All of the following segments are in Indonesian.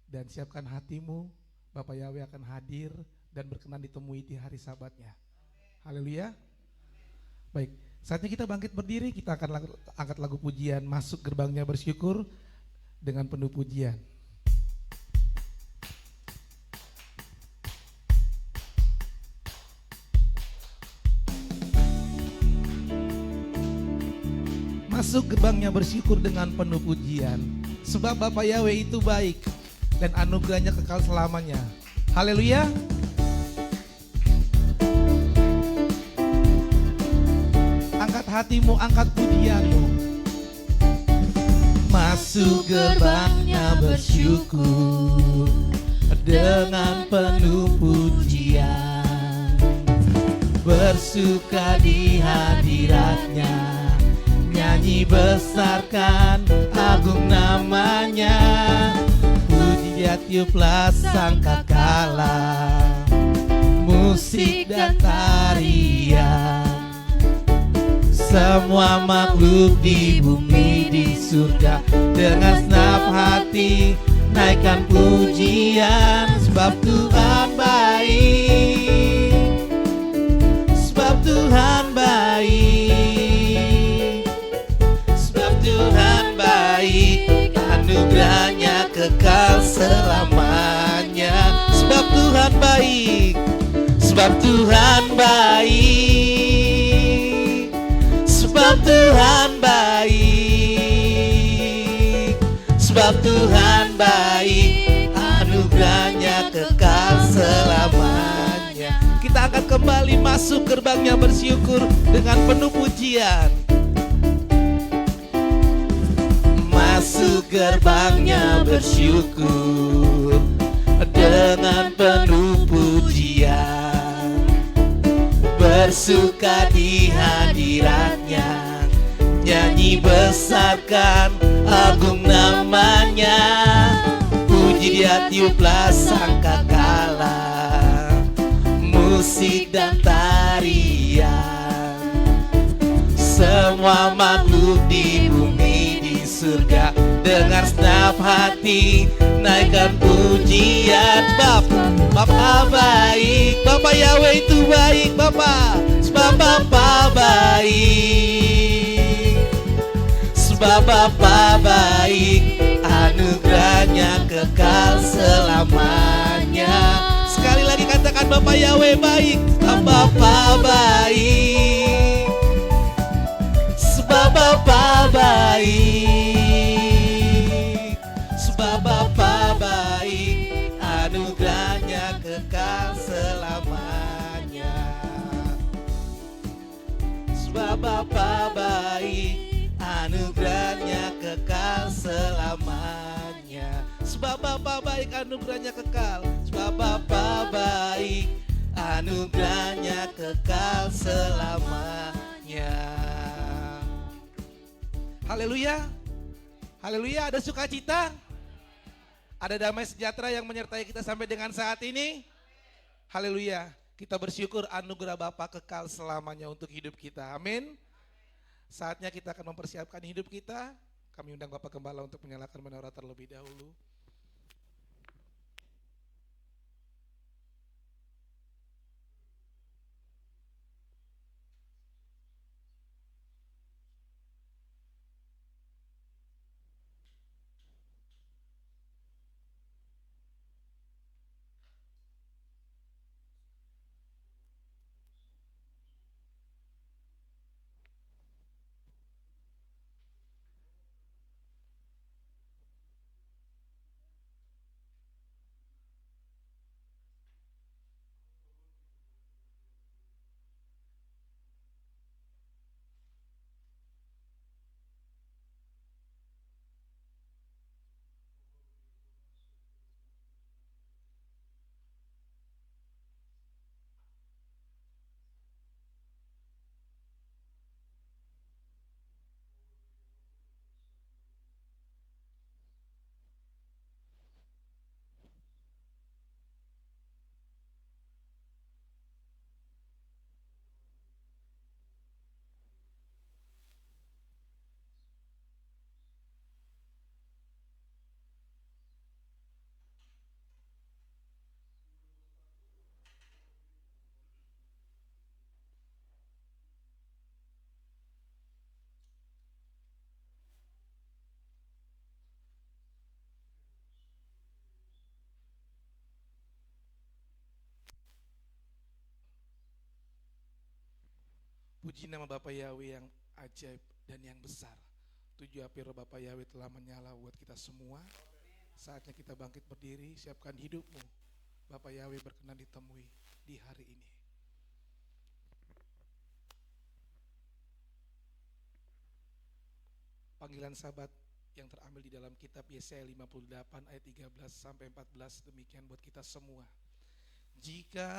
dan siapkan hatimu, Bapak Yahweh akan hadir dan berkenan ditemui di hari Sabatnya. Haleluya. Baik, saatnya kita bangkit berdiri, kita akan angkat lagu pujian Masuk Gerbangnya Bersyukur dengan penuh pujian. Masuk gerbangnya bersyukur dengan penuh pujian, sebab Bapa Yahweh itu baik dan anugerahnya kekal selamanya. Haleluya. Angkat hatimu, angkat pujianmu. Masuk gerbangnya bersyukur dengan penuh pujian, bersuka di hadiratnya, nyanyi besarkan agung namanya. Puji dia tiuplah sangkakala, musik dan tarian. Semua makhluk di bumi di surga dengan senap hati naikkan pujian. Sebab Tuhan baik, sebab Tuhan baik, sebab Tuhan baik, anugerahnya kekal selamanya. Sebab Tuhan baik, sebab Tuhan baik, sebab Tuhan baik, sebab Tuhan baik, anugerahnya kekal selamanya. Kita akan kembali masuk gerbangnya bersyukur dengan penuh pujian. Masuk gerbangnya bersyukur dengan penuh pujian, bersuka di hadiratnya, nyanyi besarkan agung namanya. Puji dia tiuplah sangkakala, musik dan tarian. Semua makhluk di bumi di surga dengar senap hati naikkan pujian. Bapa baik, Bapa Yahweh itu baik Bapa. Sebab Bapa baik, sebab Bapa baik, anugerahnya kekal selamanya. Sekali lagi katakan Bapa Yahweh baik, Bapa baik, sebab Bapa baik, sebab Bapa baik, anugerahnya kekal selamanya. Sebab Bapa baik, anugerahnya kekal selamanya. Sebab Bapa baik, anugerahnya kekal. Sebab Bapa baik, anugerahnya kekal selamanya. Haleluya. Haleluya, ada sukacita, ada damai sejahtera yang menyertai kita sampai dengan saat ini. Haleluya, kita bersyukur anugerah Bapa kekal selamanya untuk hidup kita. Amin. Saatnya kita akan mempersiapkan hidup kita. Kami undang Bapak Gembala untuk menyalakan menorah terlebih dahulu. Puji nama Bapa Yahweh yang ajaib dan yang besar. 7 api roh Bapa Yahweh telah menyala buat kita semua. Saatnya kita bangkit berdiri, siapkan hidupmu. Bapa Yahweh berkenan ditemui di hari ini. Panggilan sahabat yang terambil di dalam kitab Yesaya 58 ayat 13 sampai 14, demikian buat kita semua. Jika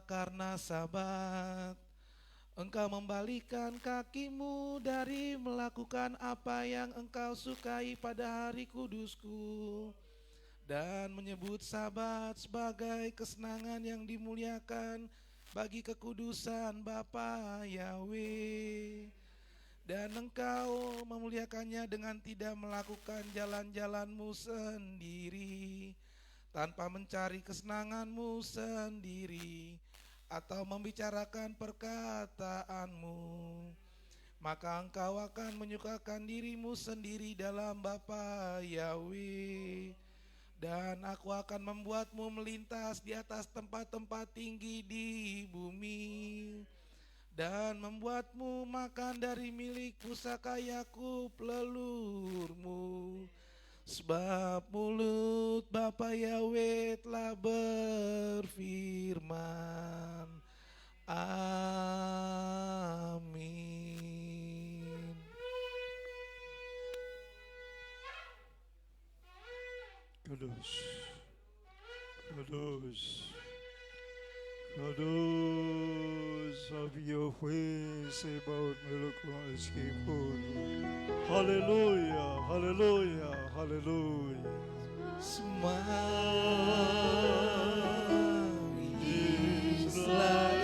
karena sabat engkau membalikan kakimu dari melakukan apa yang engkau sukai pada hari kudusku, dan menyebut sabat sebagai kesenangan yang dimuliakan bagi kekudusan Bapa Yahweh, dan engkau memuliakannya dengan tidak melakukan jalan-jalanmu sendiri, tanpa mencari kesenanganmu sendiri, atau membicarakan perkataanmu, maka engkau akan menyukakan dirimu sendiri dalam Bapa Yahweh, dan aku akan membuatmu melintas di atas tempat-tempat tinggi di bumi, dan membuatmu makan dari milik pusaka Yakub leluhurmu. Sebab mulut Bapa Yahweh telah berfirman. Amin. Kudus, kudus, kudus of Yahweh Sebaot meluk meskipun. Haleluya, haleluya, haleluya. Semang Israel,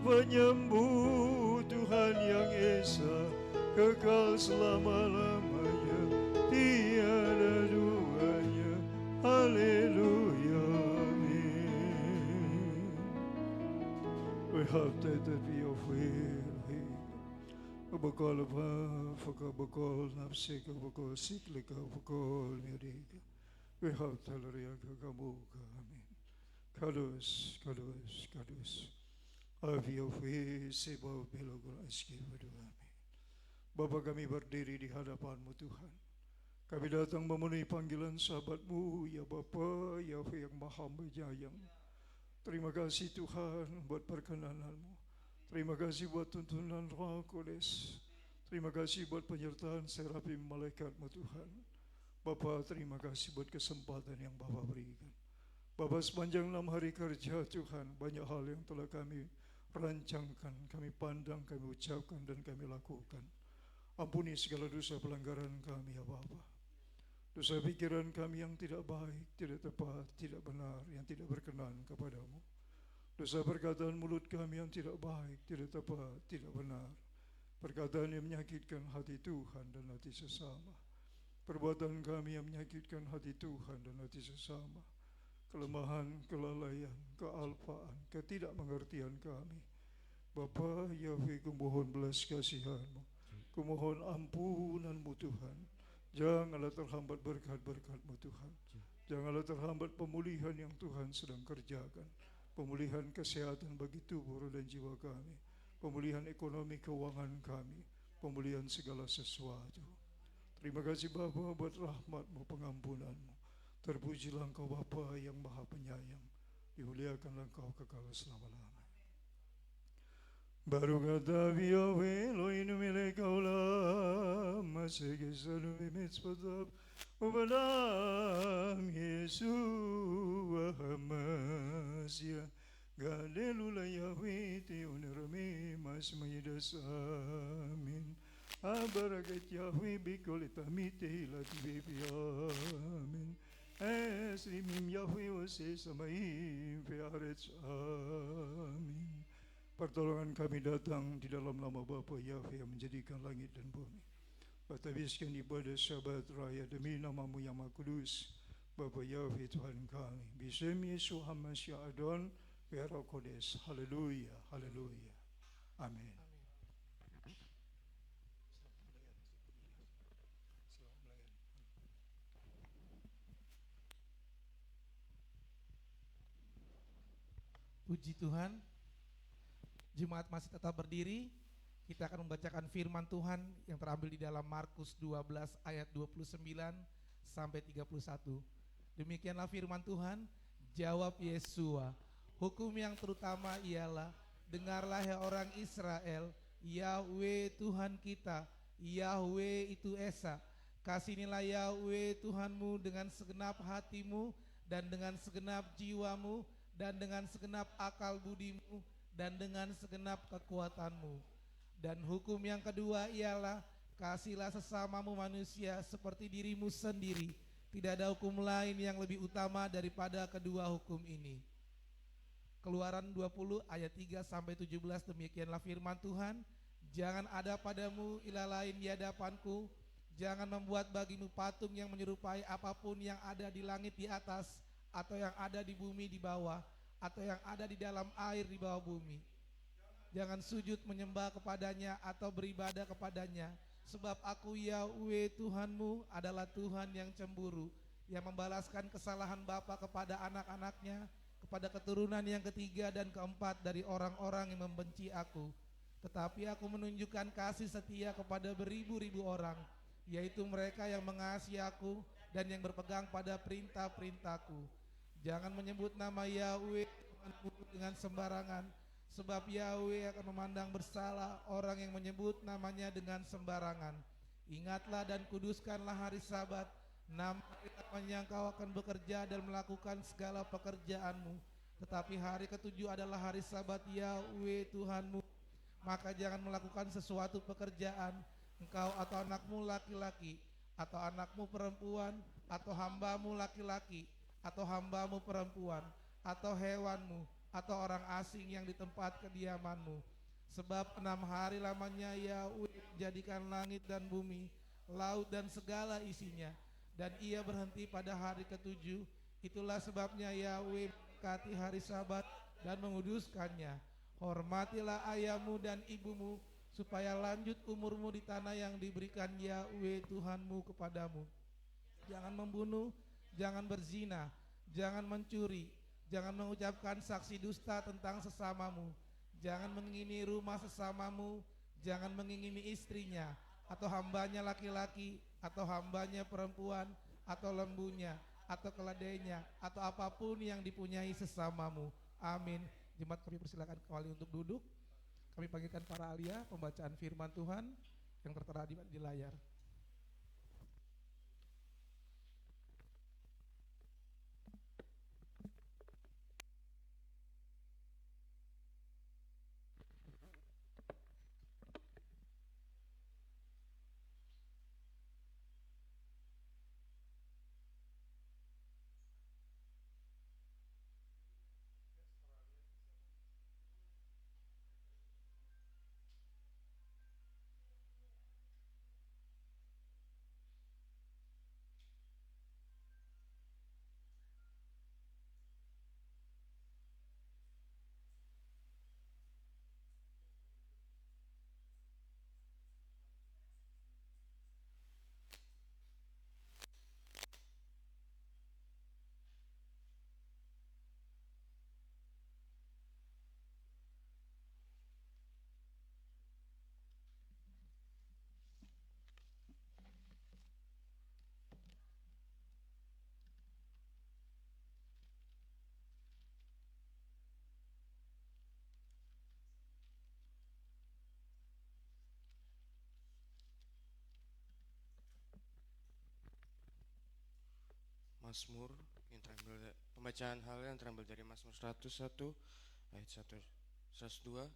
Penyembuh Tuhan yang Esa, kekal selama-lamanya, tiada duanya. Haleluya, amin. Berhati tapi Yahweh, bekal apa, bekal nafsi, bekal siklik, bekal mirika. Berhati lariaga kamu, amin. Kadus, kadus, kadus. Of Yahweh Sebaot meluk meskipun. Amin. Bapa, kami berdiri di hadapan-Mu Tuhan. Kami datang memenuhi panggilan sahabat-Mu, ya Bapa Yahweh yang Maha Penyayang. Terima kasih Tuhan buat perkenanan-Mu. Terima kasih buat tuntunan Roh Kudus. Terima kasih buat penyertaan serafim malaikat-Mu Tuhan. Bapa, terima kasih buat kesempatan yang Bapa berikan. Bapa, sepanjang 6 hari kerja Tuhan, banyak hal yang telah kami rancangkan, kami pandang, kami ucapkan, dan kami lakukan. Ampuni segala dosa pelanggaran kami, ya Bapa. Dosa pikiran kami yang tidak baik, tidak tepat, tidak benar, yang tidak berkenan kepadamu. Dosa perkataan mulut kami yang tidak baik, tidak tepat, tidak benar. Perkataan yang menyakitkan hati Tuhan dan hati sesama. Perbuatan kami yang menyakitkan hati Tuhan dan hati sesama. kelemahan, kelalaian, kealpaan, ketidakmengertian kami. Bapa Yahweh, kumohon belas kasihan-Mu, kumohon ampunan-Mu Tuhan. Janganlah terhambat berkat-berkat-Mu Tuhan. Janganlah terhambat pemulihan yang Tuhan sedang kerjakan. Pemulihan kesehatan bagi tubuh roh dan jiwa kami, pemulihan ekonomi keuangan kami, pemulihan segala sesuatu. Terima kasih Bapa buat rahmat-Mu, pengampunan-Mu. Terpujilah Engkau Bapa yang Maha Penyayang. Dimuliakanlah Engkau kekal selama-lamanya. Baru kata Yahweh Elohim milik kaulah masih selalu bimitzvotav ubadam Yeshua HaMashiach Galilula Yahweh Teonerami Mas Mayidas Amin Abaragat Yahweh Bikol Itamite Lati Bebi Amin Esrimim Yahweh Ose Samaim Fearetz Amin. Pertolongan kami datang di dalam nama Bapa Yahweh yang menjadikan langit dan bumi. Batabiskan ibadah Syabat Raya demi nama-Mu yang Maha Kudus, Bapa Yahweh Tuhan kami. Bisem Yesus HaMashiach Adon Vera Kodes. Haleluya, haleluya. Amin. Puji Tuhan. Jemaat masih tetap berdiri. Kita akan membacakan firman Tuhan yang terambil di dalam Markus 12 ayat 29 sampai 31. Demikianlah firman Tuhan. Jawab Yesua, hukum yang terutama ialah, dengarlah ya orang Israel, Yahweh Tuhan kita, Yahweh itu Esa. Kasihnilah Yahweh Tuhanmu dengan segenap hatimu dan dengan segenap jiwamu dan dengan segenap akal budimu dan dengan segenap kekuatanmu. Dan hukum yang kedua ialah, kasihlah sesamamu manusia seperti dirimu sendiri. Tidak ada hukum lain yang lebih utama daripada kedua hukum ini. Keluaran 20 ayat 3 sampai 17, demikianlah firman Tuhan. Jangan ada padamu ilah lain di hadapanku. Jangan membuat bagimu patung yang menyerupai apapun yang ada di langit di atas, atau yang ada di bumi di bawah, atau yang ada di dalam air di bawah bumi. Jangan sujud menyembah kepadanya atau beribadah kepadanya, sebab aku Yahweh Tuhanmu adalah Tuhan yang cemburu, yang membalaskan kesalahan bapa kepada anak-anaknya, kepada keturunan yang ketiga dan keempat dari orang-orang yang membenci aku. Tetapi aku menunjukkan kasih setia kepada beribu-ribu orang, yaitu mereka yang mengasihi aku dan yang berpegang pada perintah-perintahku. Jangan menyebut nama Yahweh Tuhanmu dengan sembarangan, sebab Yahweh akan memandang bersalah orang yang menyebut namanya dengan sembarangan. Ingatlah dan kuduskanlah hari Sabat, 6 hari lamanya engkau akan bekerja dan melakukan segala pekerjaanmu. Tetapi hari ketujuh adalah hari Sabat Yahweh Tuhanmu. Maka jangan melakukan sesuatu pekerjaan, engkau atau anakmu laki-laki, atau anakmu perempuan, atau hambamu laki-laki, atau hambamu perempuan, atau hewanmu, atau orang asing yang di tempat kediamanmu. Sebab 6 hari lamanya Yahweh menjadikan langit dan bumi, laut dan segala isinya, dan ia berhenti pada hari ketujuh. Itulah sebabnya Yahweh memberkati hari Sabat dan menguduskannya. Hormatilah ayahmu dan ibumu, supaya lanjut umurmu di tanah yang diberikan Yahweh Tuhanmu kepadamu. Jangan membunuh, jangan berzina, jangan mencuri, jangan mengucapkan saksi dusta tentang sesamamu, jangan mengingini rumah sesamamu, jangan mengingini istrinya, atau hambanya laki-laki, atau hambanya perempuan, atau lembunya, atau keledainya, atau apapun yang dipunyai sesamamu. Amin. Jemaat kami persilakan kembali untuk duduk. Kami panggilkan para alia pembacaan firman Tuhan yang tertera di layar. Mazmur yang terambil pembacaan hal yang terambil dari Mazmur 101 ayat 1 102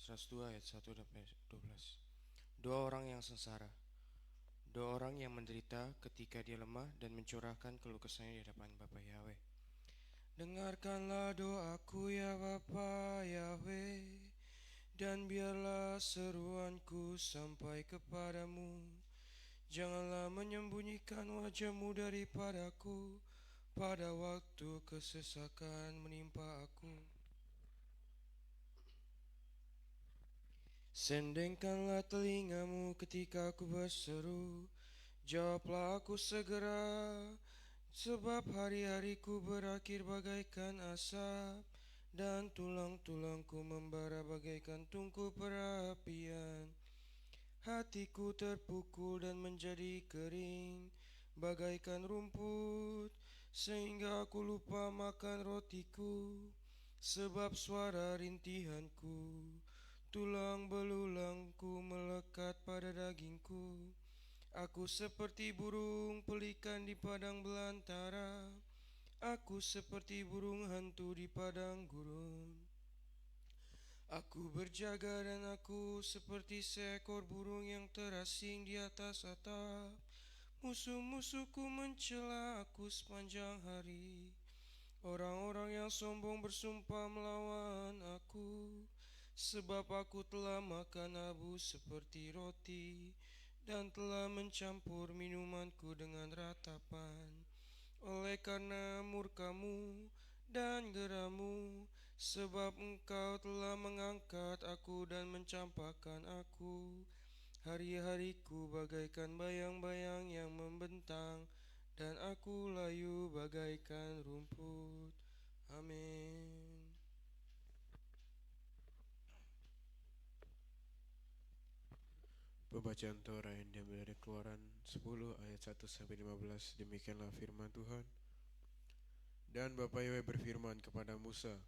102 ayat 1 sampai 12. Dua orang yang sengsara. Dua orang yang menderita ketika dia lemah dan mencurahkan keluh kesahnya di hadapan Bapa Yahweh. Dengarkanlah doaku ya Bapa Yahweh, dan biarlah seruanku sampai kepadamu. Janganlah menyembunyikan wajah-Mu daripadaku pada waktu kesesakan menimpa aku. Sendengkanlah telingamu ketika aku berseru, jawablah aku segera, sebab hari-hariku berakhir bagaikan asap, dan tulang-tulangku membara bagaikan tungku perapian. Hatiku terpukul dan menjadi kering, bagaikan rumput, sehingga aku lupa makan rotiku, sebab suara rintihanku, tulang belulangku melekat pada dagingku. Aku seperti burung pelikan di padang belantara, aku seperti burung hantu di padang gurun. Aku berjaga dan aku seperti seekor burung yang terasing di atas atap. Musuh-musuhku mencela aku sepanjang hari. Orang-orang yang sombong bersumpah melawan aku, sebab aku telah makan abu seperti roti dan telah mencampur minumanku dengan ratapan. Oleh karena murkamu dan geramu, sebab engkau telah mengangkat aku dan mencampakkan aku, hari-hariku bagaikan bayang-bayang yang membentang, dan aku layu bagaikan rumput. Amin. Pembacaan Torah yang diambil dari Keluaran 10 ayat 1 sampai 15. Demikianlah firman Tuhan. Dan Bapa Yahweh berfirman kepada Musa,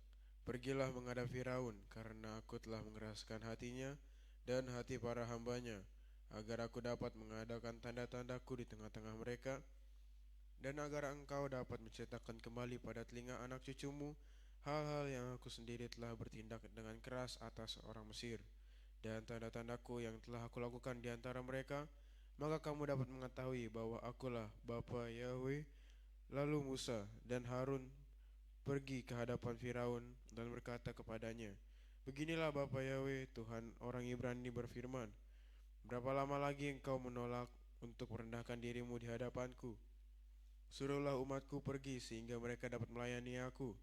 "Pergilah menghadap Firaun, karena aku telah mengeraskan hatinya dan hati para hambanya, agar aku dapat mengadakan tanda-tandaku di tengah-tengah mereka, dan agar engkau dapat menceritakan kembali pada telinga anak cucumu hal-hal yang aku sendiri telah bertindak dengan keras atas orang Mesir, dan tanda-tandaku yang telah aku lakukan di antara mereka, maka kamu dapat mengetahui bahwa akulah Bapa Yahweh." Lalu Musa dan Harun pergi ke hadapan Firaun dan berkata kepadanya, "Beginilah Bapa Yahweh, Tuhan orang Ibrani berfirman, berapa lama lagi engkau menolak untuk merendahkan dirimu di hadapanku? Suruhlah umatku pergi sehingga mereka dapat melayani aku.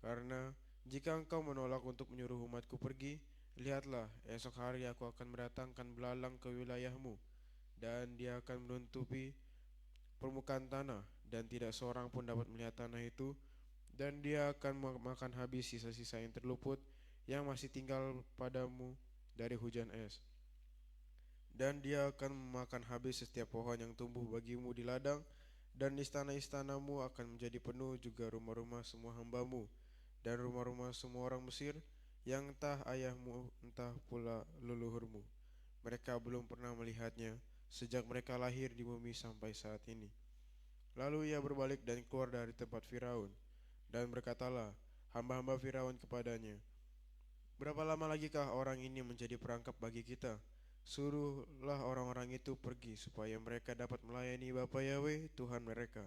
Karena jika engkau menolak untuk menyuruh umatku pergi, lihatlah, esok hari aku akan mendatangkan belalang ke wilayahmu, dan dia akan menutupi permukaan tanah, dan tidak seorang pun dapat melihat tanah itu, dan dia akan makan habis sisa-sisa yang terluput yang masih tinggal padamu dari hujan es. Dan dia akan memakan habis setiap pohon yang tumbuh bagimu di ladang, dan istana-istanamu akan menjadi penuh, juga rumah-rumah semua hambamu, dan rumah-rumah semua orang Mesir, yang entah ayahmu, entah pula leluhurmu. Mereka belum pernah melihatnya sejak mereka lahir di bumi sampai saat ini." Lalu ia berbalik dan keluar dari tempat Firaun, dan berkatalah hamba-hamba Firaun kepadanya, "Berapa lama lagikah orang ini menjadi perangkap bagi kita? Suruhlah orang-orang itu pergi supaya mereka dapat melayani Bapa Yahweh Tuhan mereka.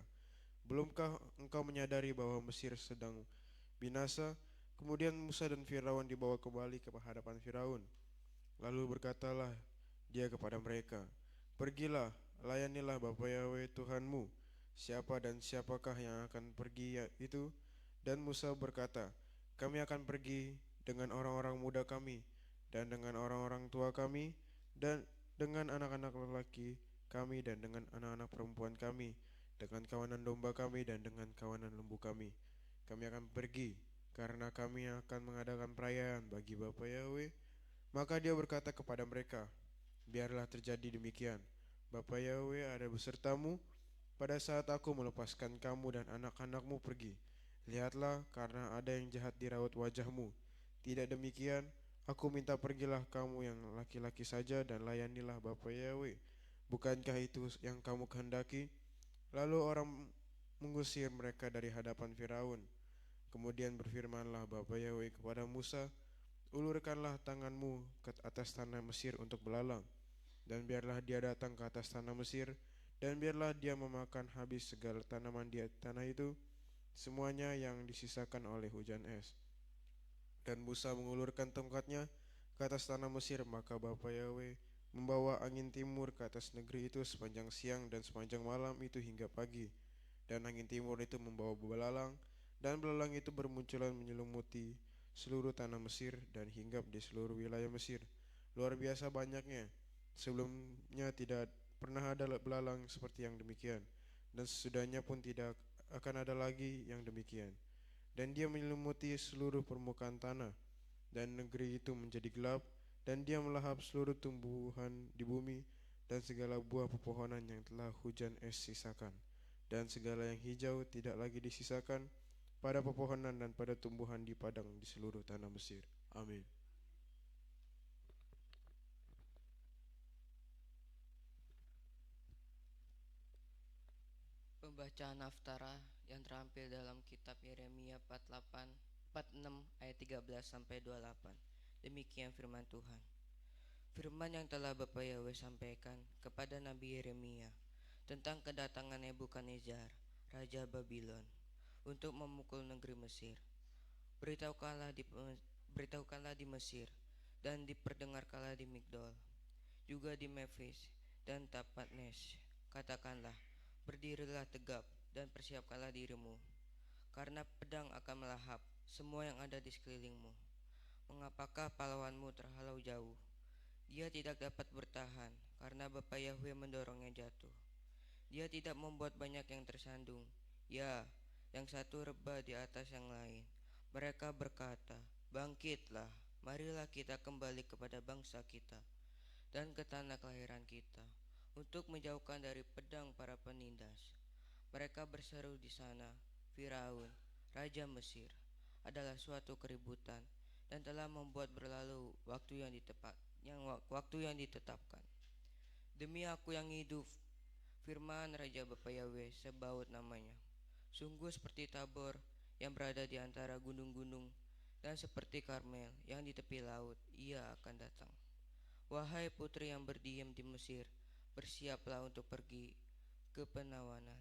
Belumkah engkau menyadari bahwa Mesir sedang binasa?" Kemudian Musa dan Firaun dibawa kembali ke hadapan Firaun. Lalu berkatalah dia kepada mereka, "Pergilah, layanilah Bapa Yahweh Tuhanmu. Siapa dan siapakah yang akan pergi itu?" Dan Musa berkata, "Kami akan pergi dengan orang-orang muda kami, dan dengan orang-orang tua kami, dan dengan anak-anak lelaki kami, dan dengan anak-anak perempuan kami, dengan kawanan domba kami, dan dengan kawanan lembu kami. Kami akan pergi, karena kami akan mengadakan perayaan bagi Bapa Yahweh." Maka dia berkata kepada mereka, "Biarlah terjadi demikian. Bapa Yahweh ada besertamu pada saat aku melepaskan kamu dan anak-anakmu pergi. Lihatlah, karena ada yang jahat di raut wajahmu. Tidak demikian, Aku minta pergilah kamu yang laki-laki saja dan layanilah Bapa Yahweh. Bukankah itu yang kamu kehendaki? Lalu orang mengusir mereka dari hadapan Firaun. Kemudian berfirmanlah Bapa Yahweh kepada Musa, ulurkanlah tanganmu ke atas tanah Mesir untuk belalang, dan biarlah dia datang ke atas tanah Mesir, dan biarlah dia memakan habis segala tanaman di tanah itu, semuanya yang disisakan oleh hujan es. Dan Musa mengulurkan tongkatnya ke atas tanah Mesir, maka Bapa Yahweh membawa angin timur ke atas negeri itu sepanjang siang dan sepanjang malam itu hingga pagi. Dan angin timur itu membawa belalang, dan belalang itu bermunculan menyelimuti seluruh tanah Mesir dan hinggap di seluruh wilayah Mesir. Luar biasa banyaknya. Sebelumnya tidak pernah ada belalang seperti yang demikian, dan sesudahnya pun tidak akan ada lagi yang demikian. Dan dia menyelimuti seluruh permukaan tanah, dan negeri itu menjadi gelap, dan dia melahap seluruh tumbuhan di bumi, dan segala buah pepohonan yang telah hujan es sisakan, dan segala yang hijau tidak lagi disisakan pada pepohonan dan pada tumbuhan di padang di seluruh tanah Mesir. Amin. Pembacaan Haftarah yang terampil dalam kitab Yeremia 48, 46 ayat 13 sampai 28. Demikian firman Tuhan. Firman yang telah Bapa Yahweh sampaikan kepada Nabi Yeremia tentang kedatangan Nebukadnezar, Raja Babylon, untuk memukul negeri Mesir. Beritahukanlah di Mesir, dan diperdengarkanlah di Migdol, juga di Memphis dan Tapanhes. Katakanlah, berdirilah tegap dan persiapkanlah dirimu, karena pedang akan melahap semua yang ada di sekelilingmu. Mengapakah pahlawanmu terhalau jauh? Dia tidak dapat bertahan, karena Bapa Yahweh mendorongnya jatuh. Dia tidak membuat banyak yang tersandung. Ya, yang satu rebah di atas yang lain. Mereka berkata, bangkitlah, marilah kita kembali kepada bangsa kita dan ke tanah kelahiran kita, untuk menjauhkan dari pedang para penindas. Mereka berseru di sana, Firaun, Raja Mesir, adalah suatu keributan dan telah membuat berlalu waktu yang ditetapkan. Demi aku yang hidup, firman Raja Bapa Yahweh Sebaot namanya, sungguh seperti Tabor yang berada di antara gunung-gunung, dan seperti Karmel yang di tepi laut, ia akan datang. Wahai putri yang berdiam di Mesir, bersiaplah untuk pergi ke penawanan,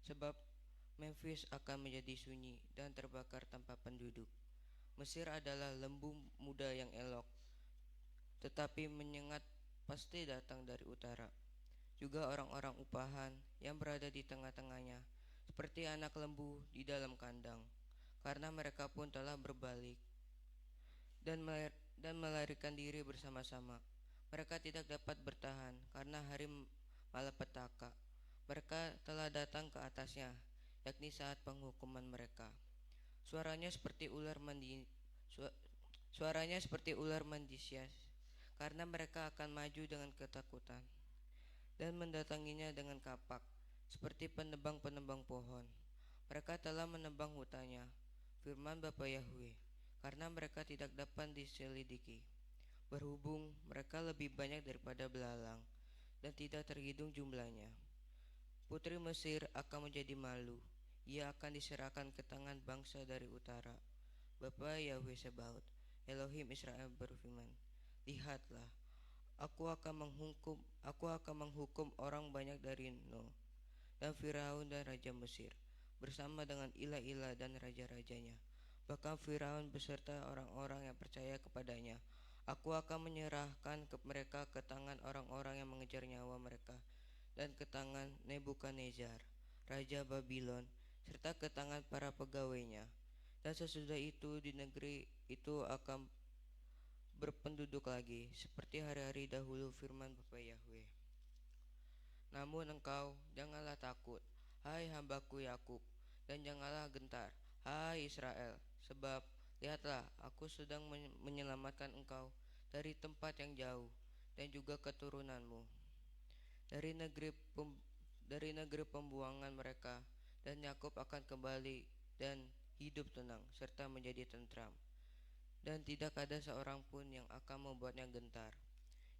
sebab Memphis akan menjadi sunyi dan terbakar tanpa penduduk. Mesir adalah lembu muda yang elok, tetapi menyengat pasti datang dari utara. Juga orang-orang upahan yang berada di tengah-tengahnya, seperti anak lembu di dalam kandang, karena mereka pun telah berbalik dan melarikan diri bersama-sama. Mereka tidak dapat bertahan karena hari malapetaka. Mereka telah datang ke atasnya, yakni saat penghukuman mereka. Suaranya seperti ular mendisias, karena mereka akan maju dengan ketakutan dan mendatanginya dengan kapak, seperti penebang-penebang pohon. Mereka telah menebang hutannya, firman Bapa Yahweh, karena mereka tidak dapat diselidiki. Berhubung mereka lebih banyak daripada belalang dan tidak terhitung jumlahnya. Putri Mesir akan menjadi malu, ia akan diserahkan ke tangan bangsa dari utara. Bapa Yahweh Sebaot, Elohim Israel berfirman, lihatlah, aku akan menghukum orang banyak dari No dan Firaun dan Raja Mesir, bersama dengan Ila-Ila dan raja-rajanya, bahkan Firaun beserta orang-orang yang percaya kepadanya. Aku akan menyerahkan mereka ke tangan orang-orang yang mengejar nyawa mereka, dan ke tangan Nebukadnezar, Raja Babylon, serta ke tangan para pegawainya. Dan sesudah itu di negeri itu akan berpenduduk lagi, seperti hari-hari dahulu, firman Bapa Yahweh. Namun engkau janganlah takut, hai hambaku Yakub, dan janganlah gentar, hai Israel, sebab lihatlah, aku sedang menyelamatkan engkau dari tempat yang jauh, dan juga keturunanmu dari negeri pembuangan mereka, dan Yakub akan kembali dan hidup tenang serta menjadi tentram. dan tidak ada seorang pun yang akan membuatnya gentar.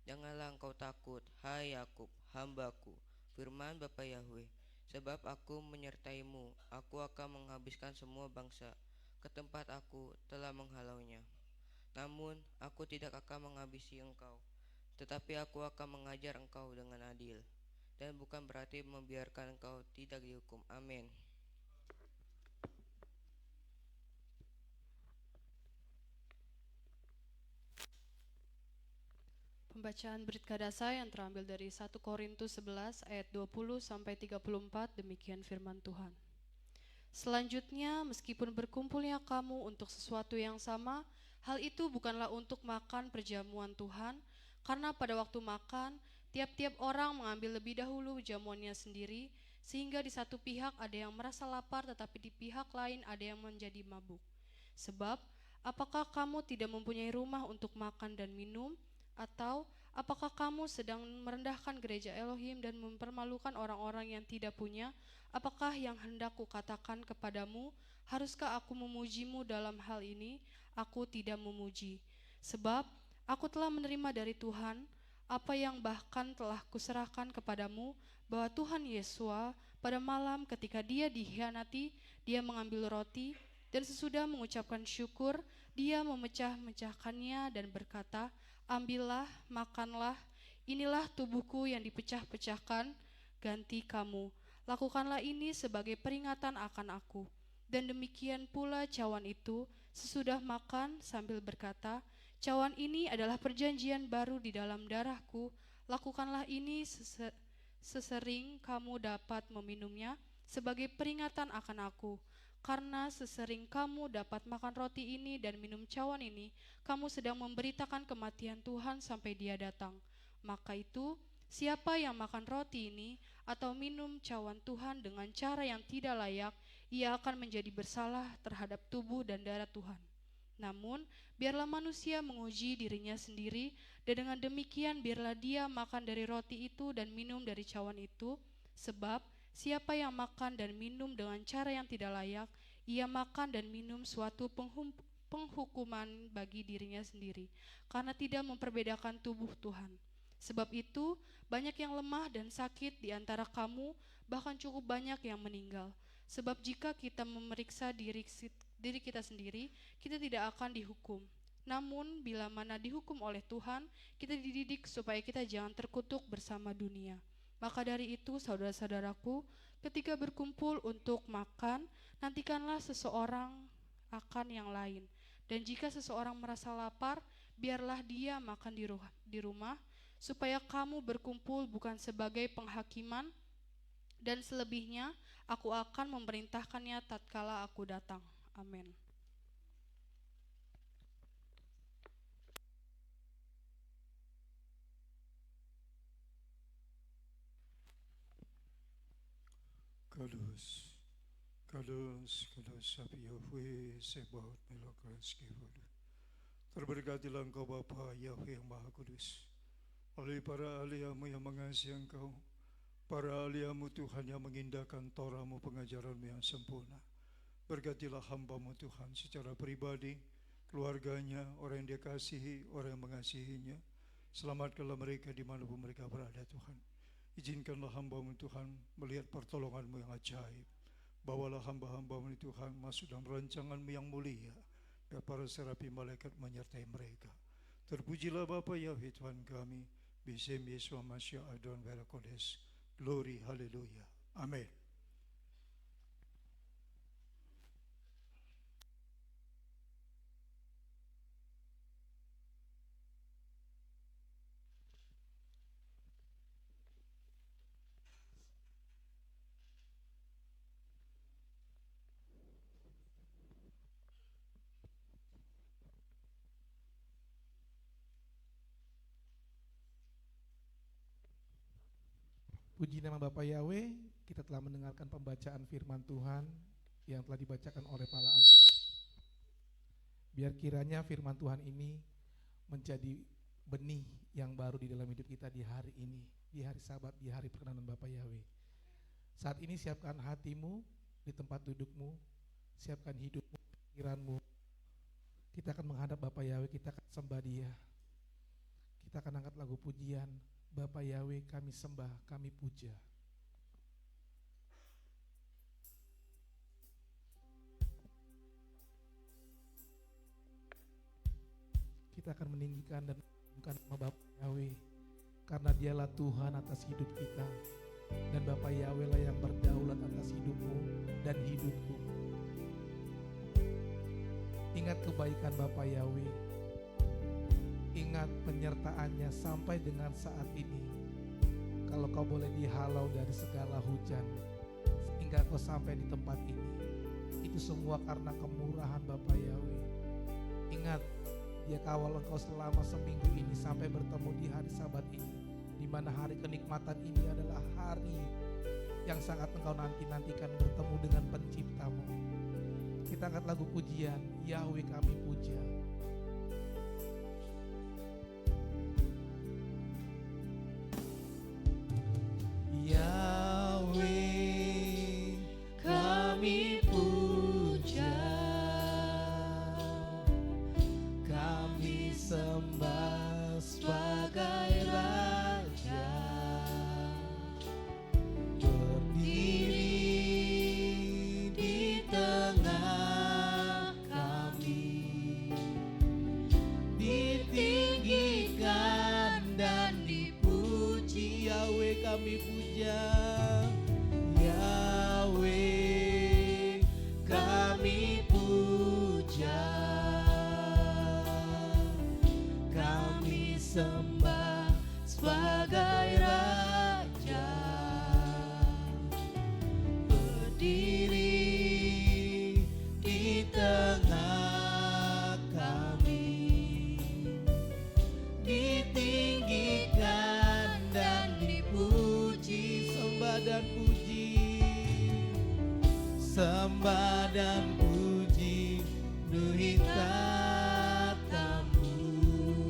Janganlah engkau takut, hai Yakub, hambaku, firman Bapa Yahweh, sebab aku menyertaimu, aku akan menghabiskan semua bangsa, ke tempat aku telah menghalaunya. Namun aku tidak akan menghabisi engkau, tetapi aku akan mengajar engkau dengan adil, dan bukan berarti membiarkan engkau tidak dihukum. Amin. Pembacaan Brit Kadasa yang terambil dari 1 Korintus 11 ayat 20 sampai 34, demikian firman Tuhan. Selanjutnya, meskipun berkumpulnya kamu untuk sesuatu yang sama, hal itu bukanlah untuk makan perjamuan Tuhan, karena pada waktu makan, tiap-tiap orang mengambil lebih dahulu jamuannya sendiri, sehingga di satu pihak ada yang merasa lapar, tetapi di pihak lain ada yang menjadi mabuk. Sebab, apakah kamu tidak mempunyai rumah untuk makan dan minum? Atau apakah kamu sedang merendahkan gereja Elohim dan mempermalukan orang-orang yang tidak punya? Apakah yang hendak kukatakan kepadamu, haruskah aku memujimu dalam hal ini? Aku tidak memuji. Sebab aku telah menerima dari Tuhan apa yang bahkan telah kuserahkan kepadamu, bahwa Tuhan Yesua pada malam ketika dia dikhianati, dia mengambil roti, dan sesudah mengucapkan syukur, dia memecah-mecahkannya dan berkata, ambillah, makanlah, inilah tubuhku yang dipecah-pecahkan, ganti kamu. Lakukanlah ini sebagai peringatan akan aku. Dan demikian pula cawan itu, sesudah makan sambil berkata, cawan ini adalah perjanjian baru di dalam darahku, lakukanlah ini sesering kamu dapat meminumnya, sebagai peringatan akan aku. Karena sesering kamu dapat makan roti ini dan minum cawan ini, kamu sedang memberitakan kematian Tuhan sampai dia datang. Maka itu, siapa yang makan roti ini atau minum cawan Tuhan dengan cara yang tidak layak, ia akan menjadi bersalah terhadap tubuh dan darah Tuhan. Namun, biarlah manusia menguji dirinya sendiri, dan dengan demikian biarlah dia makan dari roti itu dan minum dari cawan itu, sebab siapa yang makan dan minum dengan cara yang tidak layak, ia makan dan minum suatu penghukuman bagi dirinya sendiri, karena tidak memperbedakan tubuh Tuhan. Sebab itu, banyak yang lemah dan sakit di antara kamu, bahkan cukup banyak yang meninggal. Sebab jika kita memeriksa diri kita sendiri, kita tidak akan dihukum. Namun, bila mana dihukum oleh Tuhan, kita dididik supaya kita jangan terkutuk bersama dunia. Maka dari itu, saudara-saudaraku, ketika berkumpul untuk makan, nantikanlah seseorang akan yang lain. Dan jika seseorang merasa lapar, biarlah dia makan di rumah, supaya kamu berkumpul bukan sebagai penghakiman, dan selebihnya aku akan memerintahkannya tatkala aku datang. Amin. Kadus, kadus, kadus, Sabi Yahweh, Sebaot Melokas Kivadu. Terberkatilah Engkau Bapa Yahweh yang Maha Kudus, oleh para ahli-Mu yang mengasihi Engkau, para ahli-Mu Tuhan yang mengindahkan Torah-Mu, pengajaran-Mu yang sempurna. Berkatilah hamba-Mu Tuhan secara pribadi, keluarganya, orang yang Dia kasihi, orang yang mengasihinya. Selamatkanlah mereka dimanapun mereka berada Tuhan. Izinkanlah hamba-Mu Tuhan melihat pertolongan-Mu yang ajaib. Bawalah hamba-hamba-Mu Tuhan masuk dalam rancangan-Mu yang mulia, dan para serapi malaikat menyertai mereka. Terpujilah Bapa Yahweh Tuhan kami, Bisem Yesua Masya Adon Vera Kodes. Glory, haleluya. Amin. Puji nama Bapa Yahweh, kita telah mendengarkan pembacaan firman Tuhan yang telah dibacakan oleh para ahli. Biar kiranya firman Tuhan ini menjadi benih yang baru di dalam hidup kita di hari ini, di hari Sabat, di hari perkenanan Bapa Yahweh. Saat ini siapkan hatimu di tempat dudukmu, siapkan hidupmu, pikiranmu, Kita akan menghadap Bapak Yahweh, kita akan sembah Dia. Kita akan angkat lagu pujian, Bapak Yahweh kami sembah, kami puja. Kita akan meninggikan dan mengagungkan nama Bapak Yahweh, karena Dialah Tuhan atas hidup kita, dan Bapak Yahweh lah yang berdaulat atas hidupmu dan hidupku. Ingat kebaikan Bapak Yahweh, ingat penyertaannya sampai dengan saat ini. Kalau kau boleh dihalau dari segala hujan, hingga kau sampai di tempat ini, itu semua karena kemurahan Bapak Yahweh. Ingat, Dia kawal engkau selama seminggu ini sampai bertemu di hari Sabat ini, di mana hari kenikmatan ini adalah hari yang sangat engkau nantikan bertemu dengan Penciptamu. Kita angkat lagu pujian, Yahweh kami puja. Yahweh kami puja, kami sembah sebagai Raja, berdiri di tengah kami, ditinggikan dan dipuji. Yahweh kami puja, Yahweh kami puja, kami sembah sebagai Raja, berdiri di tengah kami, ditinggikan dan dipuji. Sembah dan puji, sembah dan puji, nuhita tamu.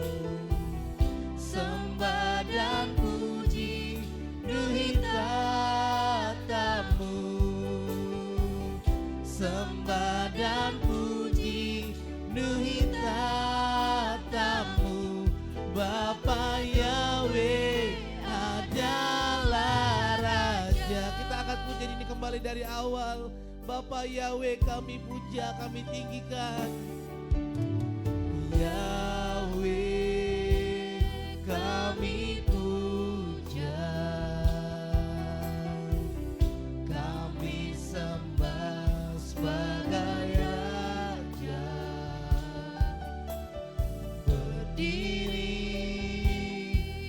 Sembah dan puji, nuhita tamu. Sembah dan puji, nuhita tamu. Bapa Yahweh adalah Raja. Kita akan puji ini kembali dari awal. Bapa Yahweh kami puja, kami tinggikan. Yahweh kami puja, kami sembah sebagai Raja, berdiri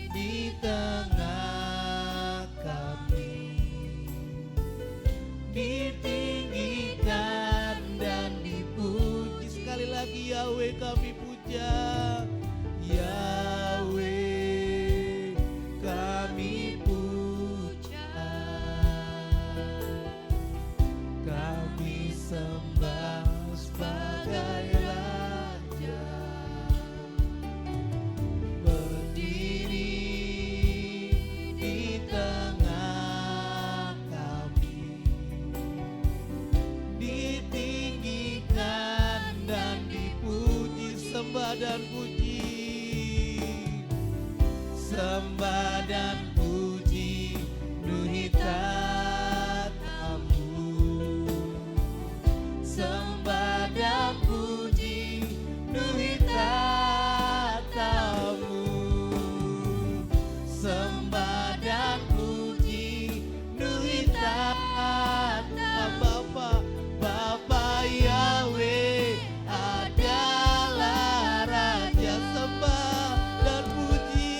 di tengah kami, ditinggikan dan dipuji. Sekali lagi Yahweh kami puja, Yahweh kami puja, kami sembah sebagai Raja, berdiri di tengah kami, ditinggikan dan dipuji. Sembah dan puji, sembah dan puji, nuhita tamu. Sembah dan puji, nuhita tamu. Sembah dan puji, nuhita tamu. Bapa Yahweh adalah Raja. Sembah dan puji,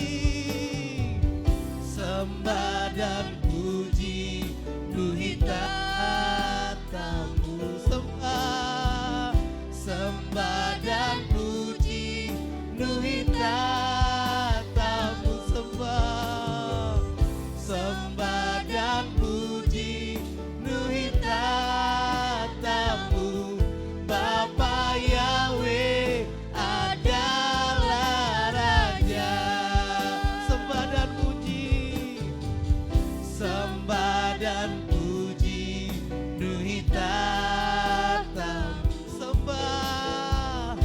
sembah dan puji, nuhita tamu. Sembah, sembah dan puji, nuhita tamu. Sembah, sembah dan puji, nuhita tamu. Bapa Yahweh adalah Raja. Sembah dan puji, sembah dan puji, nuhita tamu. Sembah,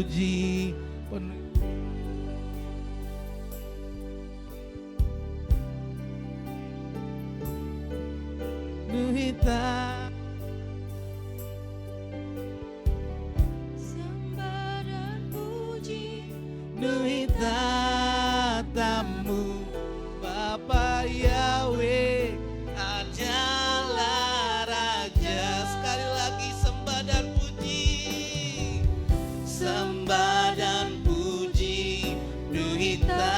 puji. Nuhita Sembah dan puji Nuhita tamu Bapa Yahweh adalah Raja. Sekali lagi sembah dan puji. Sembah dan puji Nuhita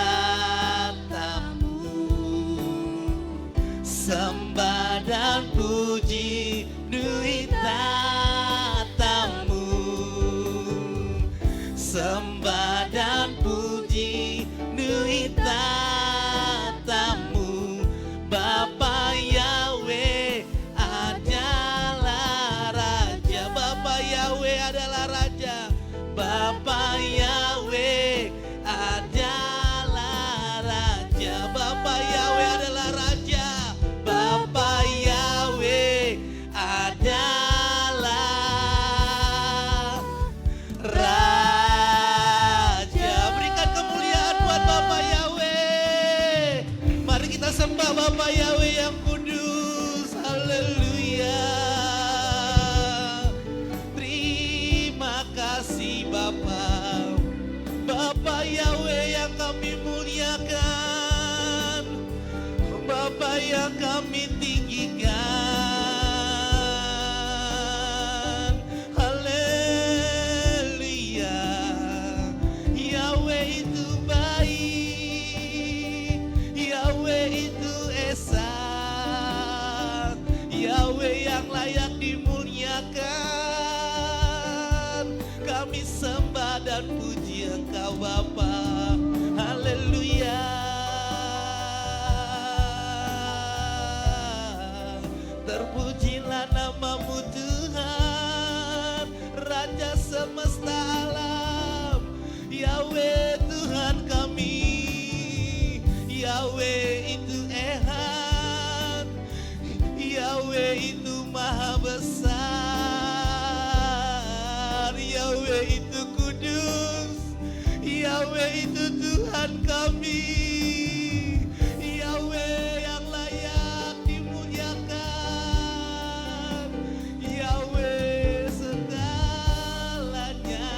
tamu. Sembah dan puji Nuhita tamu. Sembah dan puji Nuhita tamu. Bapa Yahweh adalah Raja. Bapa Yahweh adalah Raja. Bapa Yahweh adalah Raja. Bapa Yahweh adalah Raja. Bapa Yahweh adalah Raja. Berikan kemuliaan buat Bapa Yahweh. Mari kita sembah Bapa Yahweh yang kudus. Haleluya. Terima kasih Bapa. Bapa Yahweh yang kami muliakan. Bapa yang kami tinggikan. Haleluya. Yahweh itu baik. Yahweh itu esa. Yahweh yang layak dimuliakan. Kami sembah dan puji Engkau Bapa. Haleluya. Terpujilah namamu Tuhan, Raja semesta alam. Yahweh Tuhan kami. Yahweh itu Ehad. Yahweh itu maha besar. Yahweh itu kudus. Yahweh itu Tuhan kami. Yahweh yang layak dimuliakan. Yahweh segalanya.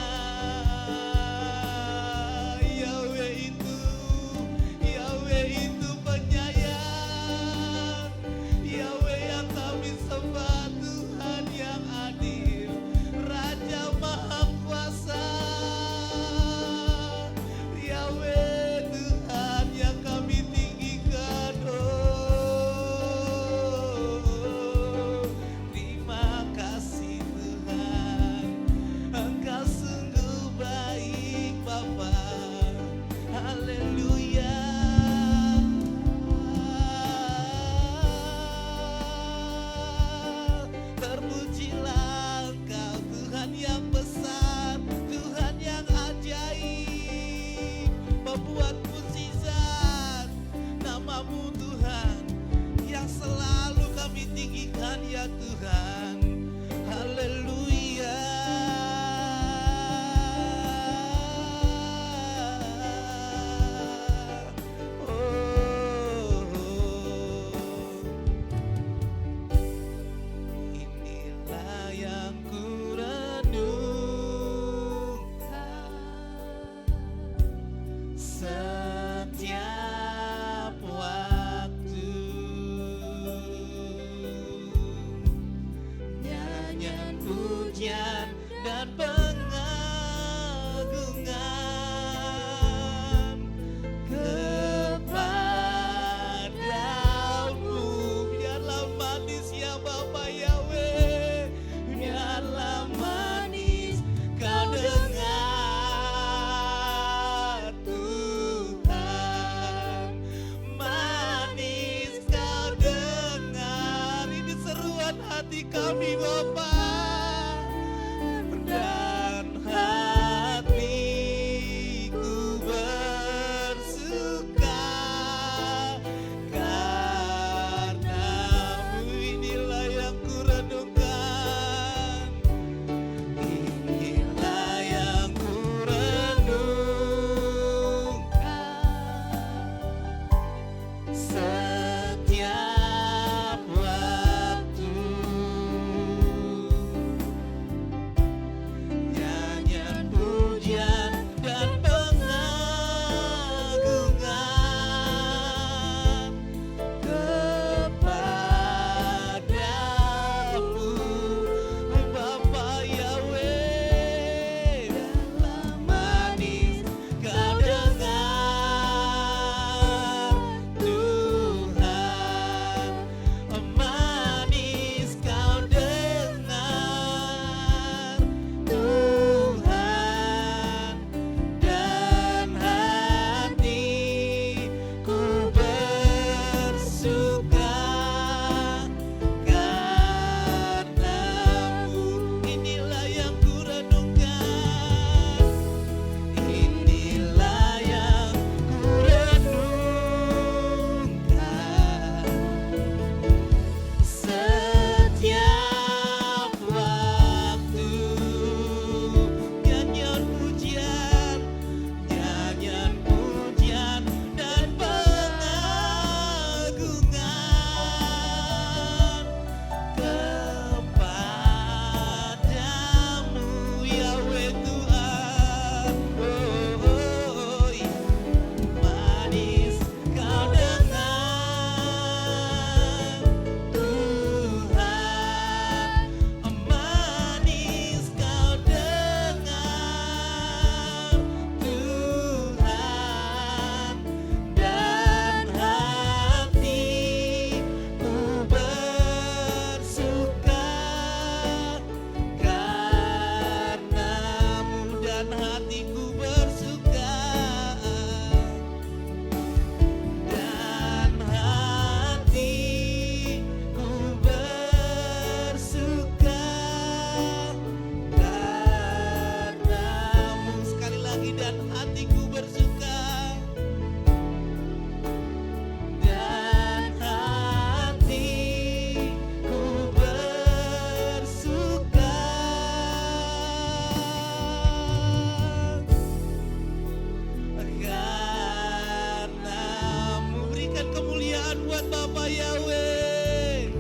buat Bapa Yahweh.